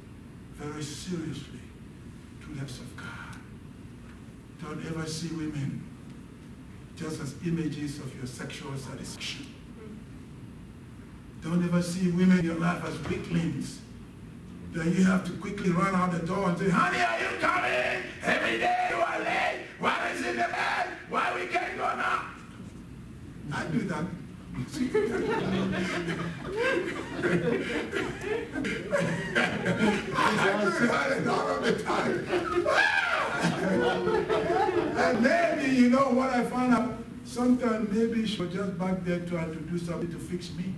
very seriously, to the depths of God. Don't ever see women just as images of your sexual satisfaction. Don't ever see women in your life as weaklings. Then you have to quickly run out the door and say, honey, are you coming? Every day you are late. What is in the bed? Why we can't go now? I do that. I do that all of the time. And maybe, you know what I found out? Sometimes maybe she was just back there trying to do something to fix me.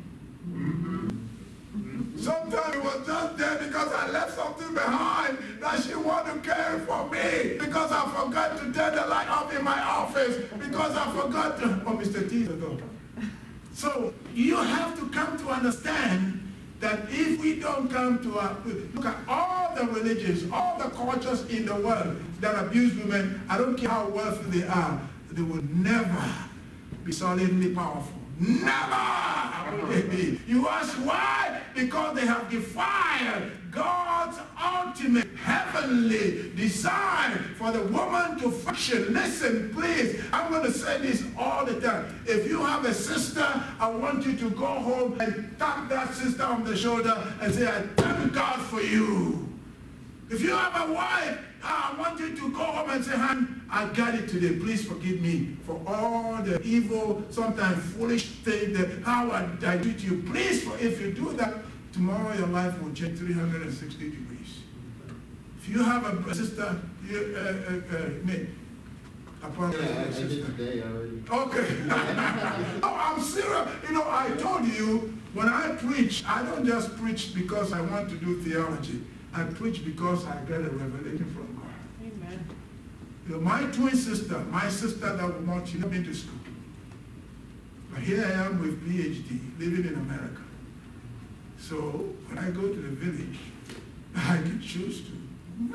Sometimes it was just there because I left something behind that she wanted to carry for me. Because I forgot to turn the light off in my office. Because I forgot to... Oh, Mr. T. So you have to come to understand that if we don't come to look at all the religions, all the cultures in the world that abuse women, I don't care how wealthy they are, they will never be solidly powerful. Never will they be. You ask why? Because they have defied God's ultimate heavenly design for the woman to function. Listen, please, I'm going to say this all the time. If you have a sister, I want you to go home and tap that sister on the shoulder and say, I thank God for you. If you have a wife, I want you to go home and say, hon, I got it today. Please forgive me for all the evil, sometimes foolish things, how I treat you. Please, if you do that, tomorrow your life will change 360 degrees. If you have a sister,
I did today already.
Okay. No, I'm serious. You know, I told you, when I preach, I don't just preach because I want to do theology. I preach because I get a revelation from God.
Amen.
You know, my twin sister, my sister that wants, she never been to school. But here I am with PhD, living in America. So when I go to the village, I can choose to.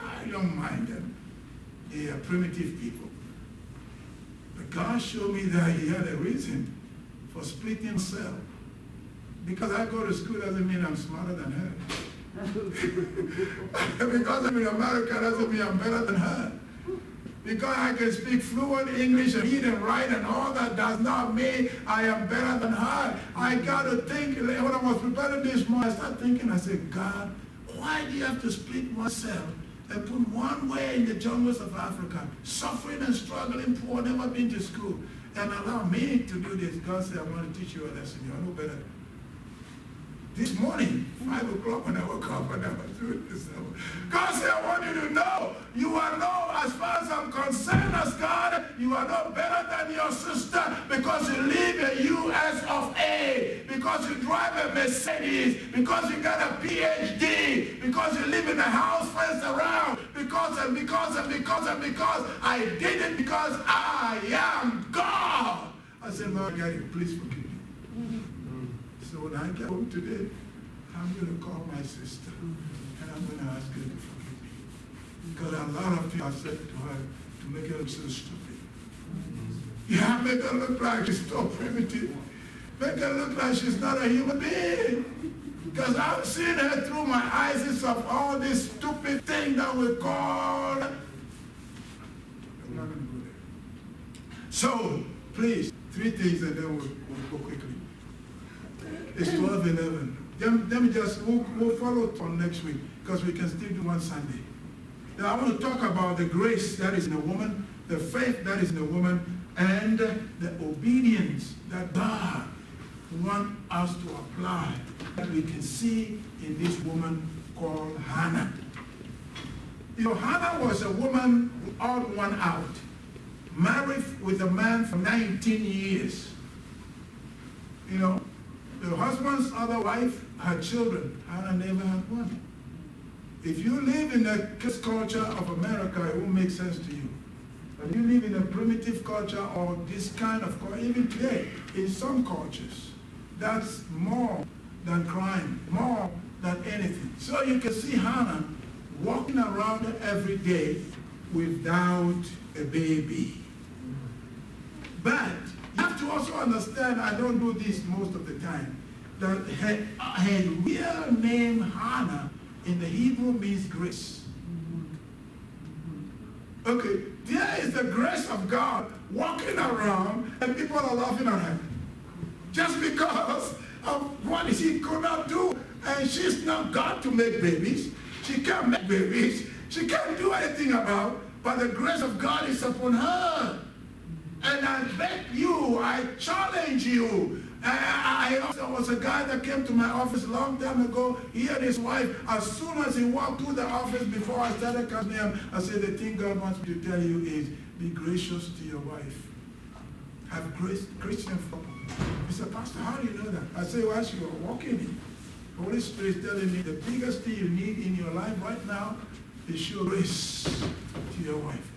I don't mind them. They are primitive people. But God showed me that he had a reason for splitting himself. Because I go to school doesn't mean I'm smarter than her. Because I'm in America doesn't mean I'm better than her. Because I can speak fluent English and read and write and all that does not mean I am better than her. I got to think, when I was preparing this morning, I started thinking, I said, God, why do you have to split oneself and put one way in the jungles of Africa, suffering and struggling, poor, never been to school, and allow me to do this? God said, I want to teach you a lesson. You know better. This morning, 5 o'clock when I woke up and I was doing this, God said, I want you to know, you are no, as far as I'm concerned as God, you are no better than your sister because you live a US of A, because you drive a Mercedes, because you got a PhD, because you live in a house fenced around, because I did it because I am God. I said, Lord, God, please forgive me. So when I get home today, I'm going to call my sister and I'm going to ask her to forgive me. Because a lot of things I said to her to make her look so stupid. Yeah, make her look like she's so primitive. Make her look like she's not a human being. Because I've seen her through my eyes of all this stupid thing that we call. I'm not going to go there. So, please, 3 things and then we'll go quickly. It's 12:11. Let me just, we'll follow on next week because we can still do one Sunday. Now I want to talk about the grace that is in a woman, the faith that is in a woman, and the obedience that God wants us to apply that we can see in this woman called Hannah. You know, Hannah was a woman odd one out, married with a man for 19 years. You know, the husband's other wife had children. Hannah never had one. If you live in the culture of America, it won't make sense to you. But you live in a primitive culture or this kind of culture, even today, in some cultures, that's more than crime, more than anything. So you can see Hannah walking around every day without a baby. But you have to also understand, I don't do this most of the time, that her real name, Hannah, in the Hebrew means grace. Okay, there is the grace of God walking around and people are laughing at her. Just because of what she could not do. And she's not God to make babies. She can't make babies. She can't do anything about, but the grace of God is upon her. And I beg you, I challenge you. I was a guy that came to my office a long time ago. He and his wife, as soon as he walked through the office before I started casting him, I said, the thing God wants me to tell you is, be gracious to your wife. Have grace, Christian couple. He said, Pastor, how do you know that? I said, well, as you are walking in, the Holy Spirit is telling me the biggest thing you need in your life right now is show grace to your wife.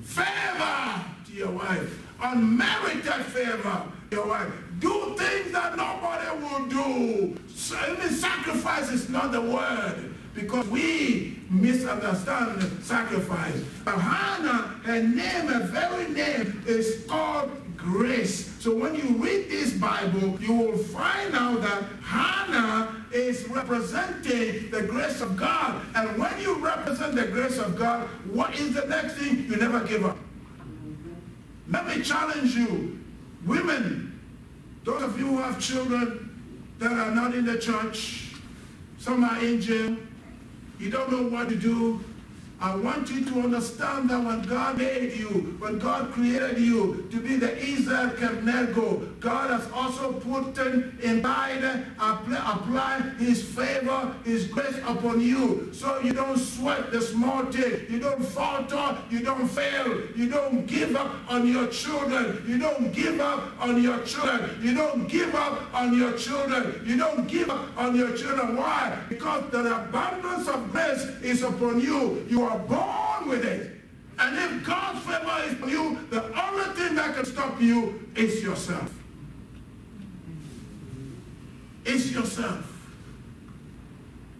Favor to your wife. Unmerited favor to your wife. Do things that nobody will do. So even sacrifice is not the word, because we misunderstand sacrifice. But Hannah, her name, her very name is called grace. So when you read this Bible, you will find out that Hannah is representing the grace of God. And when you represent the grace of God, what is the next thing? You never give up. Let me challenge you, women, those of you who have children that are not in the church, some are in jail, you don't know what to do. I want you to understand that when God made you, when God created you to be the Israel Kebnego, God has also put apply His favor, His grace upon you. So you don't sweat the small thing. You don't falter. You don't fail. You don't give up on your children. You don't give up on your children. You don't give up on your children. You don't give up on your children. Why? Because the abundance of grace is upon you. You are born with it. And if God's favor is for you, the only thing that can stop you is yourself. It's yourself.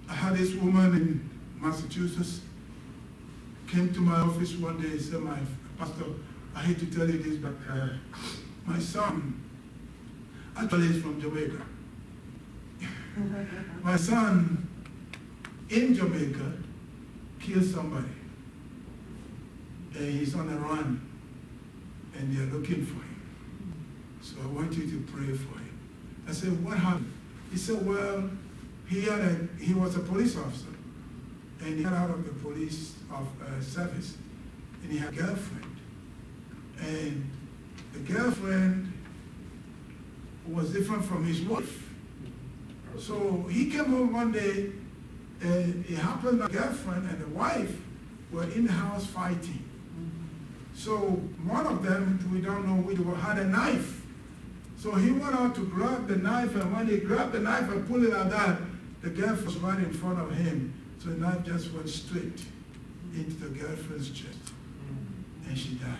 I had this woman in Massachusetts came to my office one day and said, my pastor, I hate to tell you this, but my son actually is from Jamaica. My son in Jamaica killed somebody. And he's on a run. And they're looking for him. So I want you to pray for him. I said, what happened? He said, well, he was a police officer. And he got out of the police service. And he had a girlfriend. And the girlfriend was different from his wife. So he came home one day, and it happened that the girlfriend and the wife were in the house fighting. So one of them, we don't know which one, had a knife. So he went out to grab the knife, and when he grabbed the knife and pulled it like that, the girlfriend was right in front of him. So the knife just went straight into the girlfriend's chest, and she died.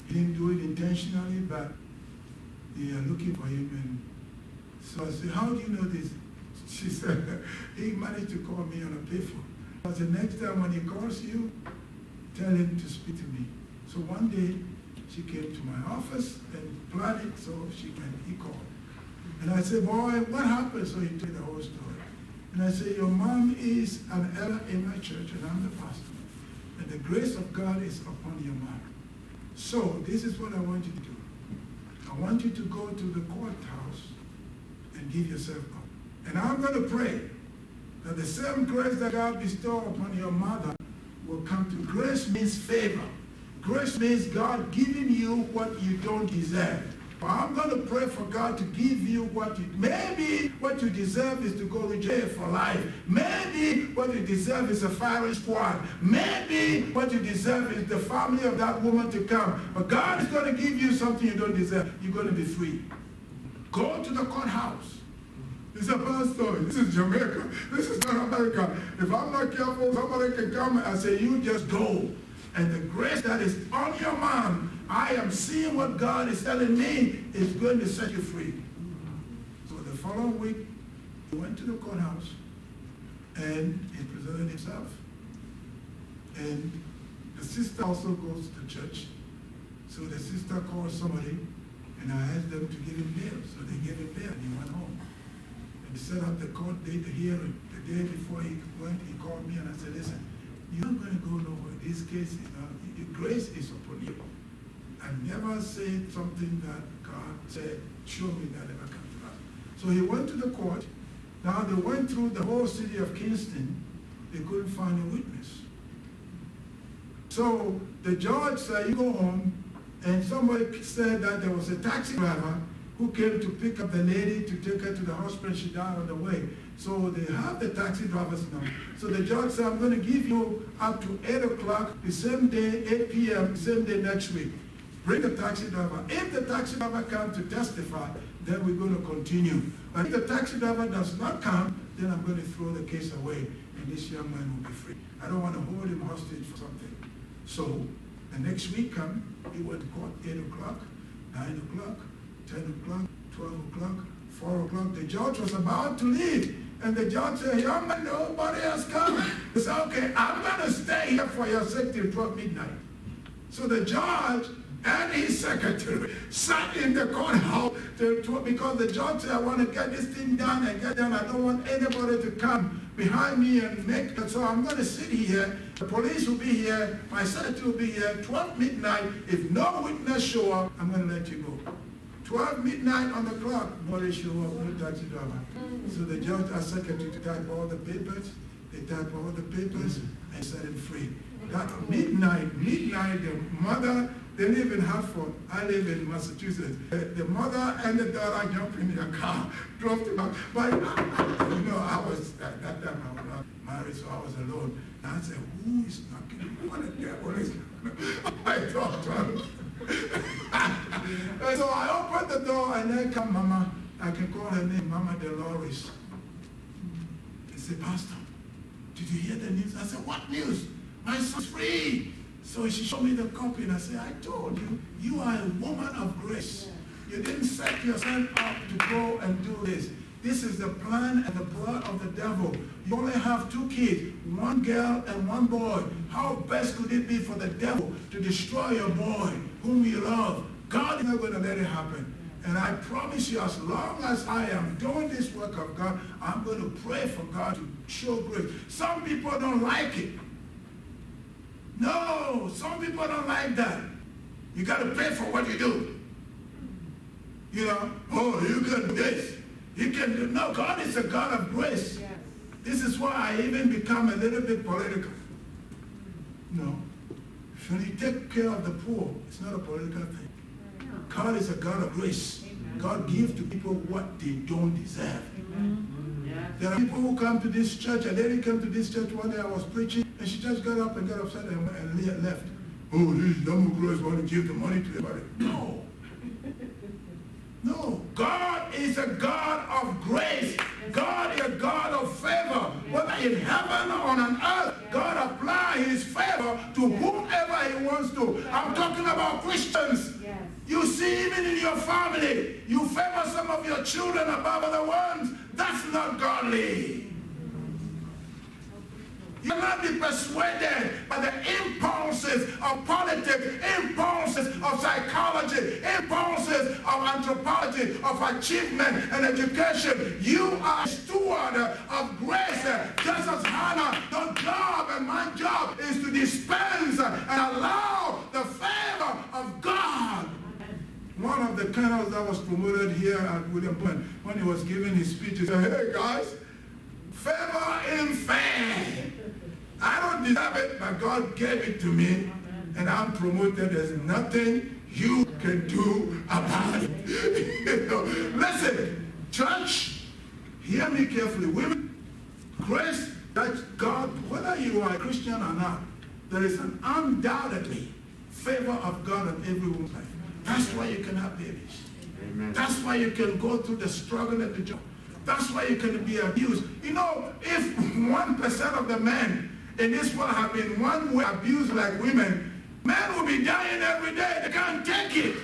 He didn't do it intentionally, but they are looking for him. And so I said, how do you know this? She said, he managed to call me on a payphone. I said, next time when he calls you, tell him to speak to me. So one day, she came to my office and planned it so he called. And I said, boy, what happened? So he told the whole story. And I said, your mom is an elder in my church, and I'm the pastor. And the grace of God is upon your mom. So this is what I want you to do. I want you to go to the courthouse and give yourself up. And I'm going to pray that the same grace that God bestowed upon your mother will come to. Grace means favor. Grace means God giving you what you don't deserve. But I'm going to pray for God to give you what you, maybe what you deserve is to go to jail for life. Maybe what you deserve is a firing squad. Maybe what you deserve is the family of that woman to come. But God is going to give you something you don't deserve. You're going to be free. go to the courthouse. He said, Pastor, this is Jamaica. This is not America. If I'm not careful, somebody can come and say, you just go. And the grace that is on your man, I am seeing what God is telling me is going to set you free. So the following week, he went to the courthouse and he presented himself. And the sister also goes to church. So the sister called somebody and I asked them to give him bail. So they gave him bail and he went home. And he set up the court date, the hearing. The day before he went, he called me and I said, listen, you're not going to go nowhere. This case is not, your grace is upon you. I never said something that God said, show me that never come to pass. So he went to the court. Now they went through the whole city of Kingston. They couldn't find a witness. So the judge said, you go home. And somebody said that there was a taxi driver who came to pick up the lady to take her to the hospital. She died on the way. So they have the taxi driver's number. So the judge said, I'm going to give you up to 8 o'clock the same day, 8 p.m., the same day next week. Bring the taxi driver. If the taxi driver comes to testify, then we're going to continue. But if the taxi driver does not come, then I'm going to throw the case away, and this young man will be free. I don't want to hold him hostage for something. So the next week come, he went to court 8 o'clock, 9 o'clock, 10 o'clock, 12 o'clock, 4 o'clock. The judge was about to leave. And the judge said, young man, nobody has come. He said, okay, I'm going to stay here for your sake till 12 midnight. So the judge and his secretary sat in the courthouse because the judge said, I want to get this thing done and get done. I don't want anybody to come behind me and make it. So I'm going to sit here. The police will be here. My secretary will be here. 12 midnight. If no witness show up, I'm going to let you go. 12 midnight on the clock, nobody show up, no taxi driver. So the judge asked secretary to type all the papers. They type all the papers and set him free. That midnight, the mother, they live in Hartford. I live in Massachusetts. The mother and the daughter jumped in their car, drove to my, but I was, at that time I was not married, so I was alone. And I said, who is knocking? What a devil is I thought, and so I opened the door and then come Mama, I can call her name, Mama Dolores. I said, Pastor, did you hear the news? I said, what news? My son's free. So she showed me the copy and I said, I told you, you are a woman of grace. You didn't set yourself up to go and do this. This is the plan and the plot of the devil. You only have 2 kids, 1 girl and 1 boy. How best could it be for the devil to destroy your boy whom you love? God is not going to let it happen. And I promise you, as long as I am doing this work of God, I'm going to pray for God to show grace. Some people don't like it. No, some people don't like that. You got to pay for what you do. You know, oh, you can do this. You can do, no, God is a God of grace. Yes. This is why I even become a little bit political. No. When you take care of the poor, it's not a political thing. God is a God of grace. Amen. God gives to people what they don't deserve. Yes. There are people who come to this church. A lady came to this church one day I was preaching, and she just got up and got upset and left. Oh, this dumb grace want to give the money to everybody. No. No. God is a God of grace. God is a God of favor. Whether in heaven or on earth, God applies his favor to whomever he wants to. I'm talking about Christians. You see, even in your family, you favor some of your children above other ones. That's not godly. You cannot be persuaded by the impulses of politics, impulses of psychology, impulses of anthropology, of achievement and education. You are a steward of grace, just as Hannah. Your job and my job is to dispense and allow the favor of God. One of the colonels that was promoted here at William Penn, when he was giving his speech, he said, hey guys, favor in fair. I don't deserve it, but God gave it to me, and I'm promoted. There's nothing you can do about it. Listen, church, hear me carefully. Women, grace that God, whether you are a Christian or not, there is an undoubtedly favor of God on every woman's life. That's why you can have babies.
Amen.
That's why you can go through the struggle at the job. That's why you can be abused. You know, if 1% of the men in this world have been one way abused like women, men will be dying every day. They can't take it.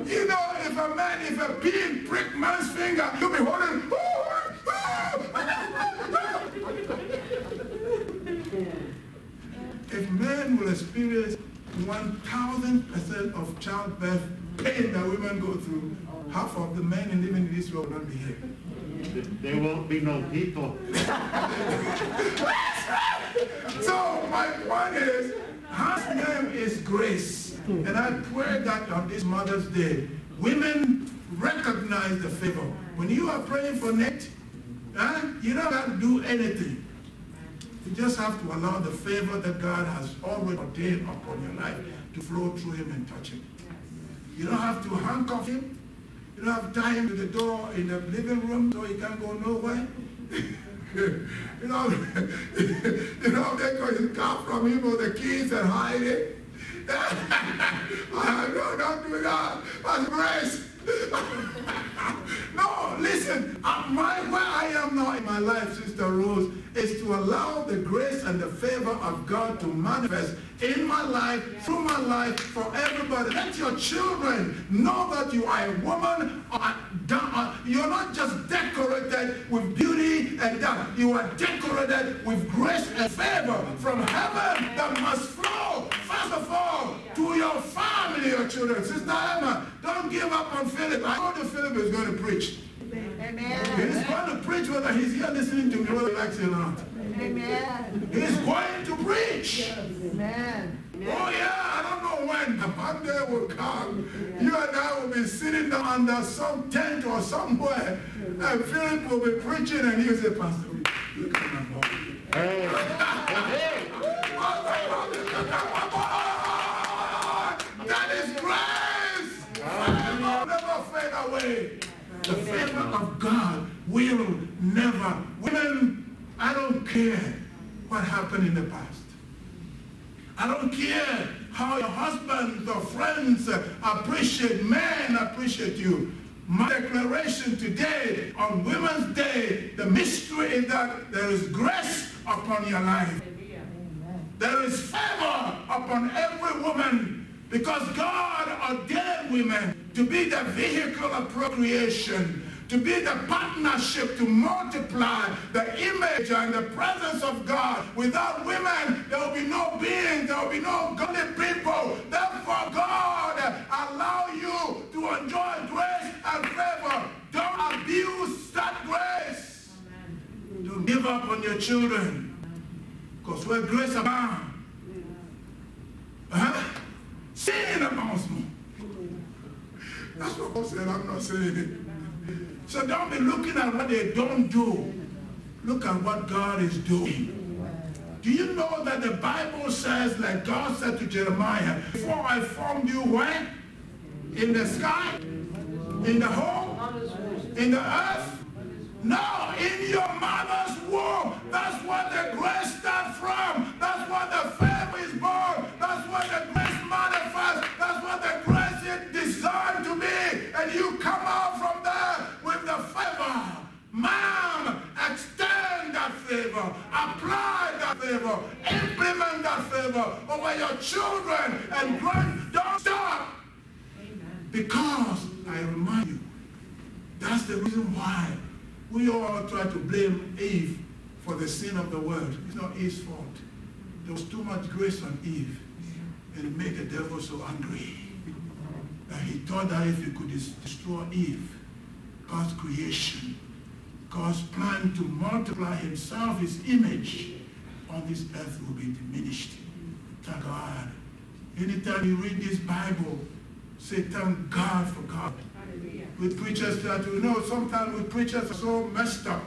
You know, if a pin prick man's finger, you'll be holding. If men will experience 1,000% of childbirth pain that women go through, half of the men living in this world will not be here.
There won't be no people.
So my point is, her name is Grace. And I pray that on this Mother's Day, women recognize the favor. When you are praying for Nate, you don't have to do anything. You just have to allow the favor that God has already ordained upon your life to flow through him and touch him. You don't have to handcuff him. You don't have to tie him to the door in the living room so he can't go nowhere. you know, they got his car from him or the keys and hide it. No, don't do that. That's grace. No, listen, where I am now in my life, Sister Rose, is to allow the grace and the favor of God to manifest in my life, through my life, for everybody. Let your children know that you are a woman. You're not just decorated with beauty and that. You are decorated with grace and favor from heaven that must flow, first of all, to your family, your children. Sister Emma, don't give up on Philip. I know that Philip is going to preach.
Amen.
He's going to preach whether he's here listening to me, whether he likes it or not.
Amen.
He's going to preach.
Amen.
Oh yeah, I don't know when the Monday will come. You and I will be sitting down under some tent or somewhere, and Philip will be preaching, and he'll say, Pastor, look at my boy.
Hey.
That is grace. Favor never fade away. The favor of God will never. Women, I don't care what happened in the past. I don't care how your husbands or friends appreciate, men appreciate you. My declaration today on Women's Day, the mystery is that there is grace upon your life. There is favor upon every woman because God ordained women to be the vehicle of procreation, to be the partnership to multiply the image and the presence of God. Without women, there will be no being, there will be no godly people. Therefore, God allow you to enjoy grace and favor. Don't abuse that grace. Amen. Don't give up on your children. Because where grace abounds, sin abounds more. That's what Paul said, I'm not saying it. So don't be looking at what they don't do. Look at what God is doing. Do you know that the Bible says, like God said to Jeremiah, before I formed you where? In the sky? In the home? In the earth? No, in your mother's womb. That's where the grace starts from. That's where the favor is born. That's where the grace manifests. That's where the grace is designed to be. And you come out from there with the favor. Mom, extend that favor. Apply that favor. Implement that favor over your children and grand. Don't stop. Amen. Because I remind you, that's the reason why we all try to blame Eve for the sin of the world. It's not Eve's fault. There was too much grace on Eve, and it made the devil so angry that he thought that if he could destroy Eve, God's creation, God's plan to multiply himself, his image on this earth will be diminished. Thank God. Anytime you read this Bible, say thank God for God. We preachers that sometimes we preachers are so messed up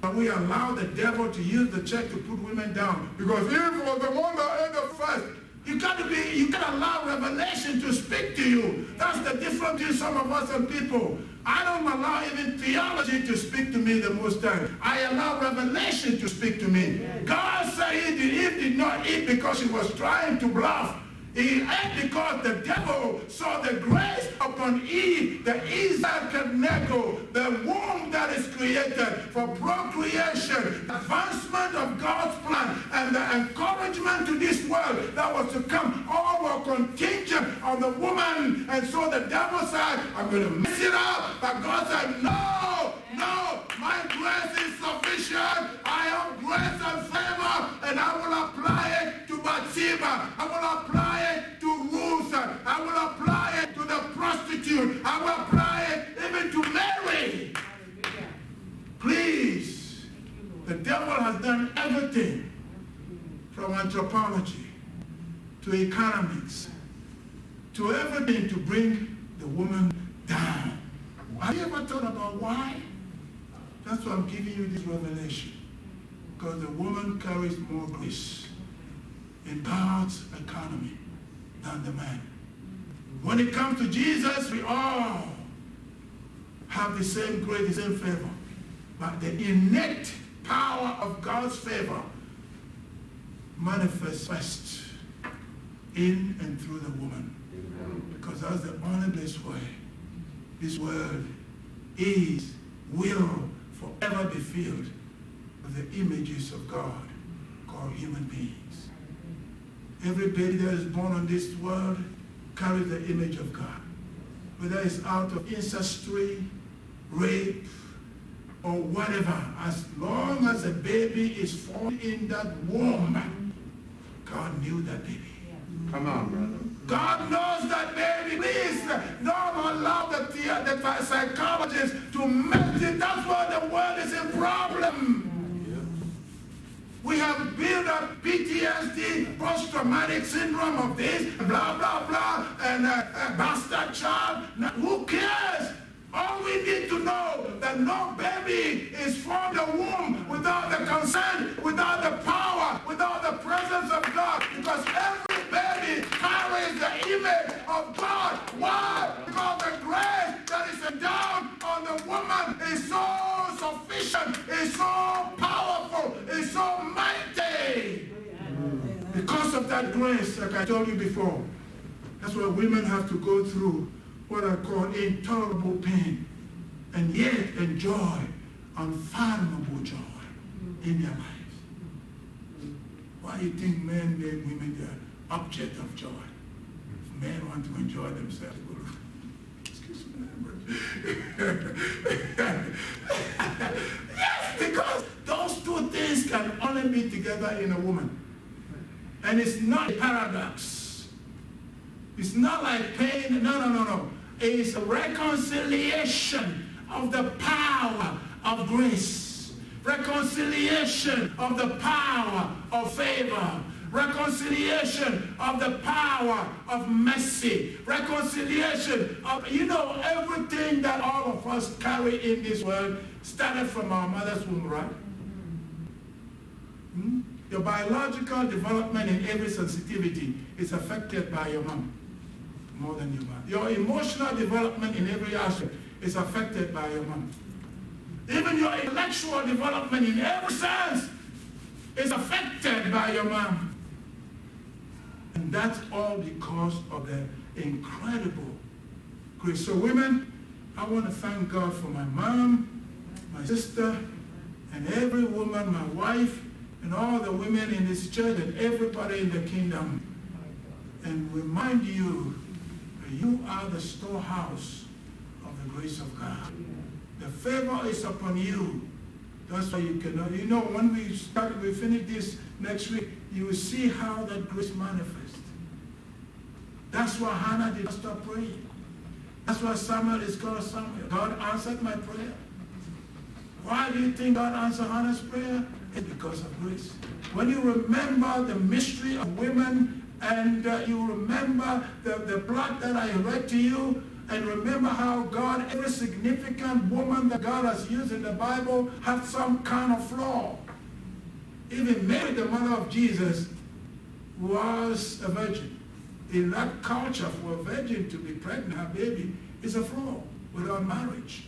that we allow the devil to use the church to put women down. Because Eve was the one that ate the first. You gotta allow revelation to speak to you. That's the difference between some of us and people. I don't allow even theology to speak to me the most time. I allow revelation to speak to me. God said Eve did not eat because she was trying to bluff. He ate because the devil saw the grace upon Eve, the Isaac Nego, the womb that is created for procreation, advancement of God's plan, and the encouragement to this world that was to come, all were contingent on the woman. And so the devil said, I'm going to mess it up. But God said, no, my grace is sufficient. I have grace and favor, and I will apply it to Bathsheba. I will apply it to Ruth. I will apply it to the prostitute. I will apply it even to Mary. Please, the devil has done everything from anthropology to economics to everything to bring the woman down. Have you ever thought about why? That's why I'm giving you this revelation. Because the woman carries more grace in God's economy than the man. When it comes to Jesus, we all have the same grace, the same favor. But the innate power of God's favor manifests first in and through the woman. Because that's the only place where this world will forever be filled with the images of God called human beings. Every baby that is born on this world carries the image of God. Whether it's out of ancestry, rape, or whatever, as long as a baby is formed in that womb, God knew that baby.
Come on, brother.
God knows that baby. Please don't allow the psychologists to mess it. That's why the world is a problem. We have built up PTSD, post-traumatic syndrome of this, blah, blah, blah, and a bastard child. Now, who cares? All we need to know that no baby is from the womb without the consent, without the power, without the presence of God. Because every baby carries the image of God. Why? Because the grace that is endowed on the woman is so sufficient, is so powerful, is so mighty. Because of that grace, like I told you before, that's why women have to go through what I call intolerable pain, and yet enjoy unfathomable joy in their lives. Why do you think men make women the object of joy? If men want to enjoy themselves, excuse me, yes, because those two things can only be together in a woman. And it's not a paradox. It's not like pain. No. It's a reconciliation of the power of grace. Reconciliation of the power of favor. Reconciliation of the power of mercy. Reconciliation of, everything that all of us carry in this world started from our mother's womb, right? Your biological development in every sensitivity is affected by your mom more than your mom. Your emotional development in every aspect is affected by your mom. Even your intellectual development in every sense is affected by your mom. And that's all because of the incredible grace. So women, I want to thank God for my mom, my sister, and every woman, my wife, and all the women in this church and everybody in the kingdom. And remind you that you are the storehouse of the grace of God. The favor is upon you. That's why you cannot, when we finish this next week, you will see how that grace manifests. That's why Hannah did not stop praying. That's why Samuel is called Samuel. God answered my prayer. Why do you think God answered Hannah's prayer? It's because of grace. When you remember the mystery of women, and you remember the plot that I read to you, and remember how God, every significant woman that God has used in the Bible, had some kind of flaw. Even Mary, the mother of Jesus, was a virgin. In that culture, for a virgin to be pregnant, her baby, is a flaw without marriage.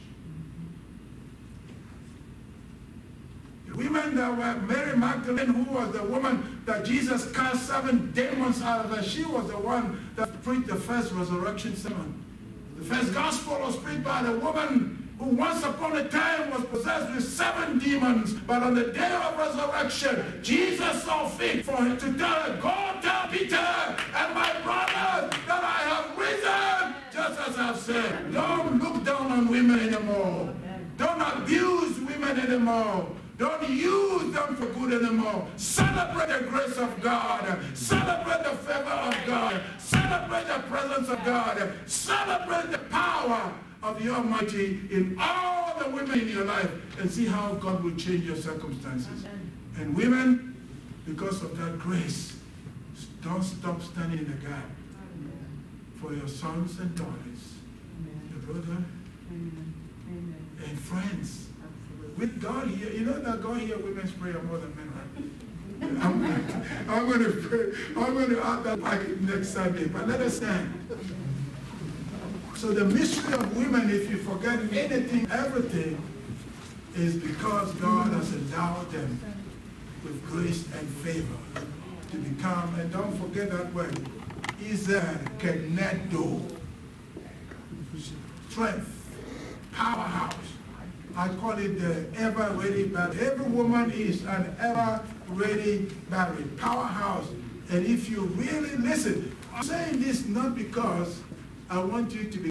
Women women that were Mary Magdalene, who was the woman that Jesus cast 7 demons out of her. She was the one that preached the first resurrection sermon. The first gospel was preached by the woman who once upon a time was possessed with 7 demons, but on the day of resurrection, Jesus saw fit for him to tell her, go tell Peter and my brothers that I have risen, just as I've said. Don't look down on women anymore. Don't abuse women anymore. Don't use them for good anymore. Celebrate the grace of God. Celebrate the favor of God. Celebrate the presence of God. Celebrate the power of the Almighty in all the women in your life, and see how God will change your circumstances. And women, because of that grace, don't stop standing in the gap for your sons and daughters, your brother and friends. With God here, you know that God hears women's prayer more than men, right? I'm going to pray. I'm going to add that back next Sunday, but let us stand. So the mystery of women, if you forget anything, everything, is because God has endowed them with grace and favor to become, and don't forget that word, Kenedo, strength, powerhouse. I call it the ever-ready battery. Every woman is an ever-ready battery, powerhouse. And if you really listen, I'm saying this not because I want you to be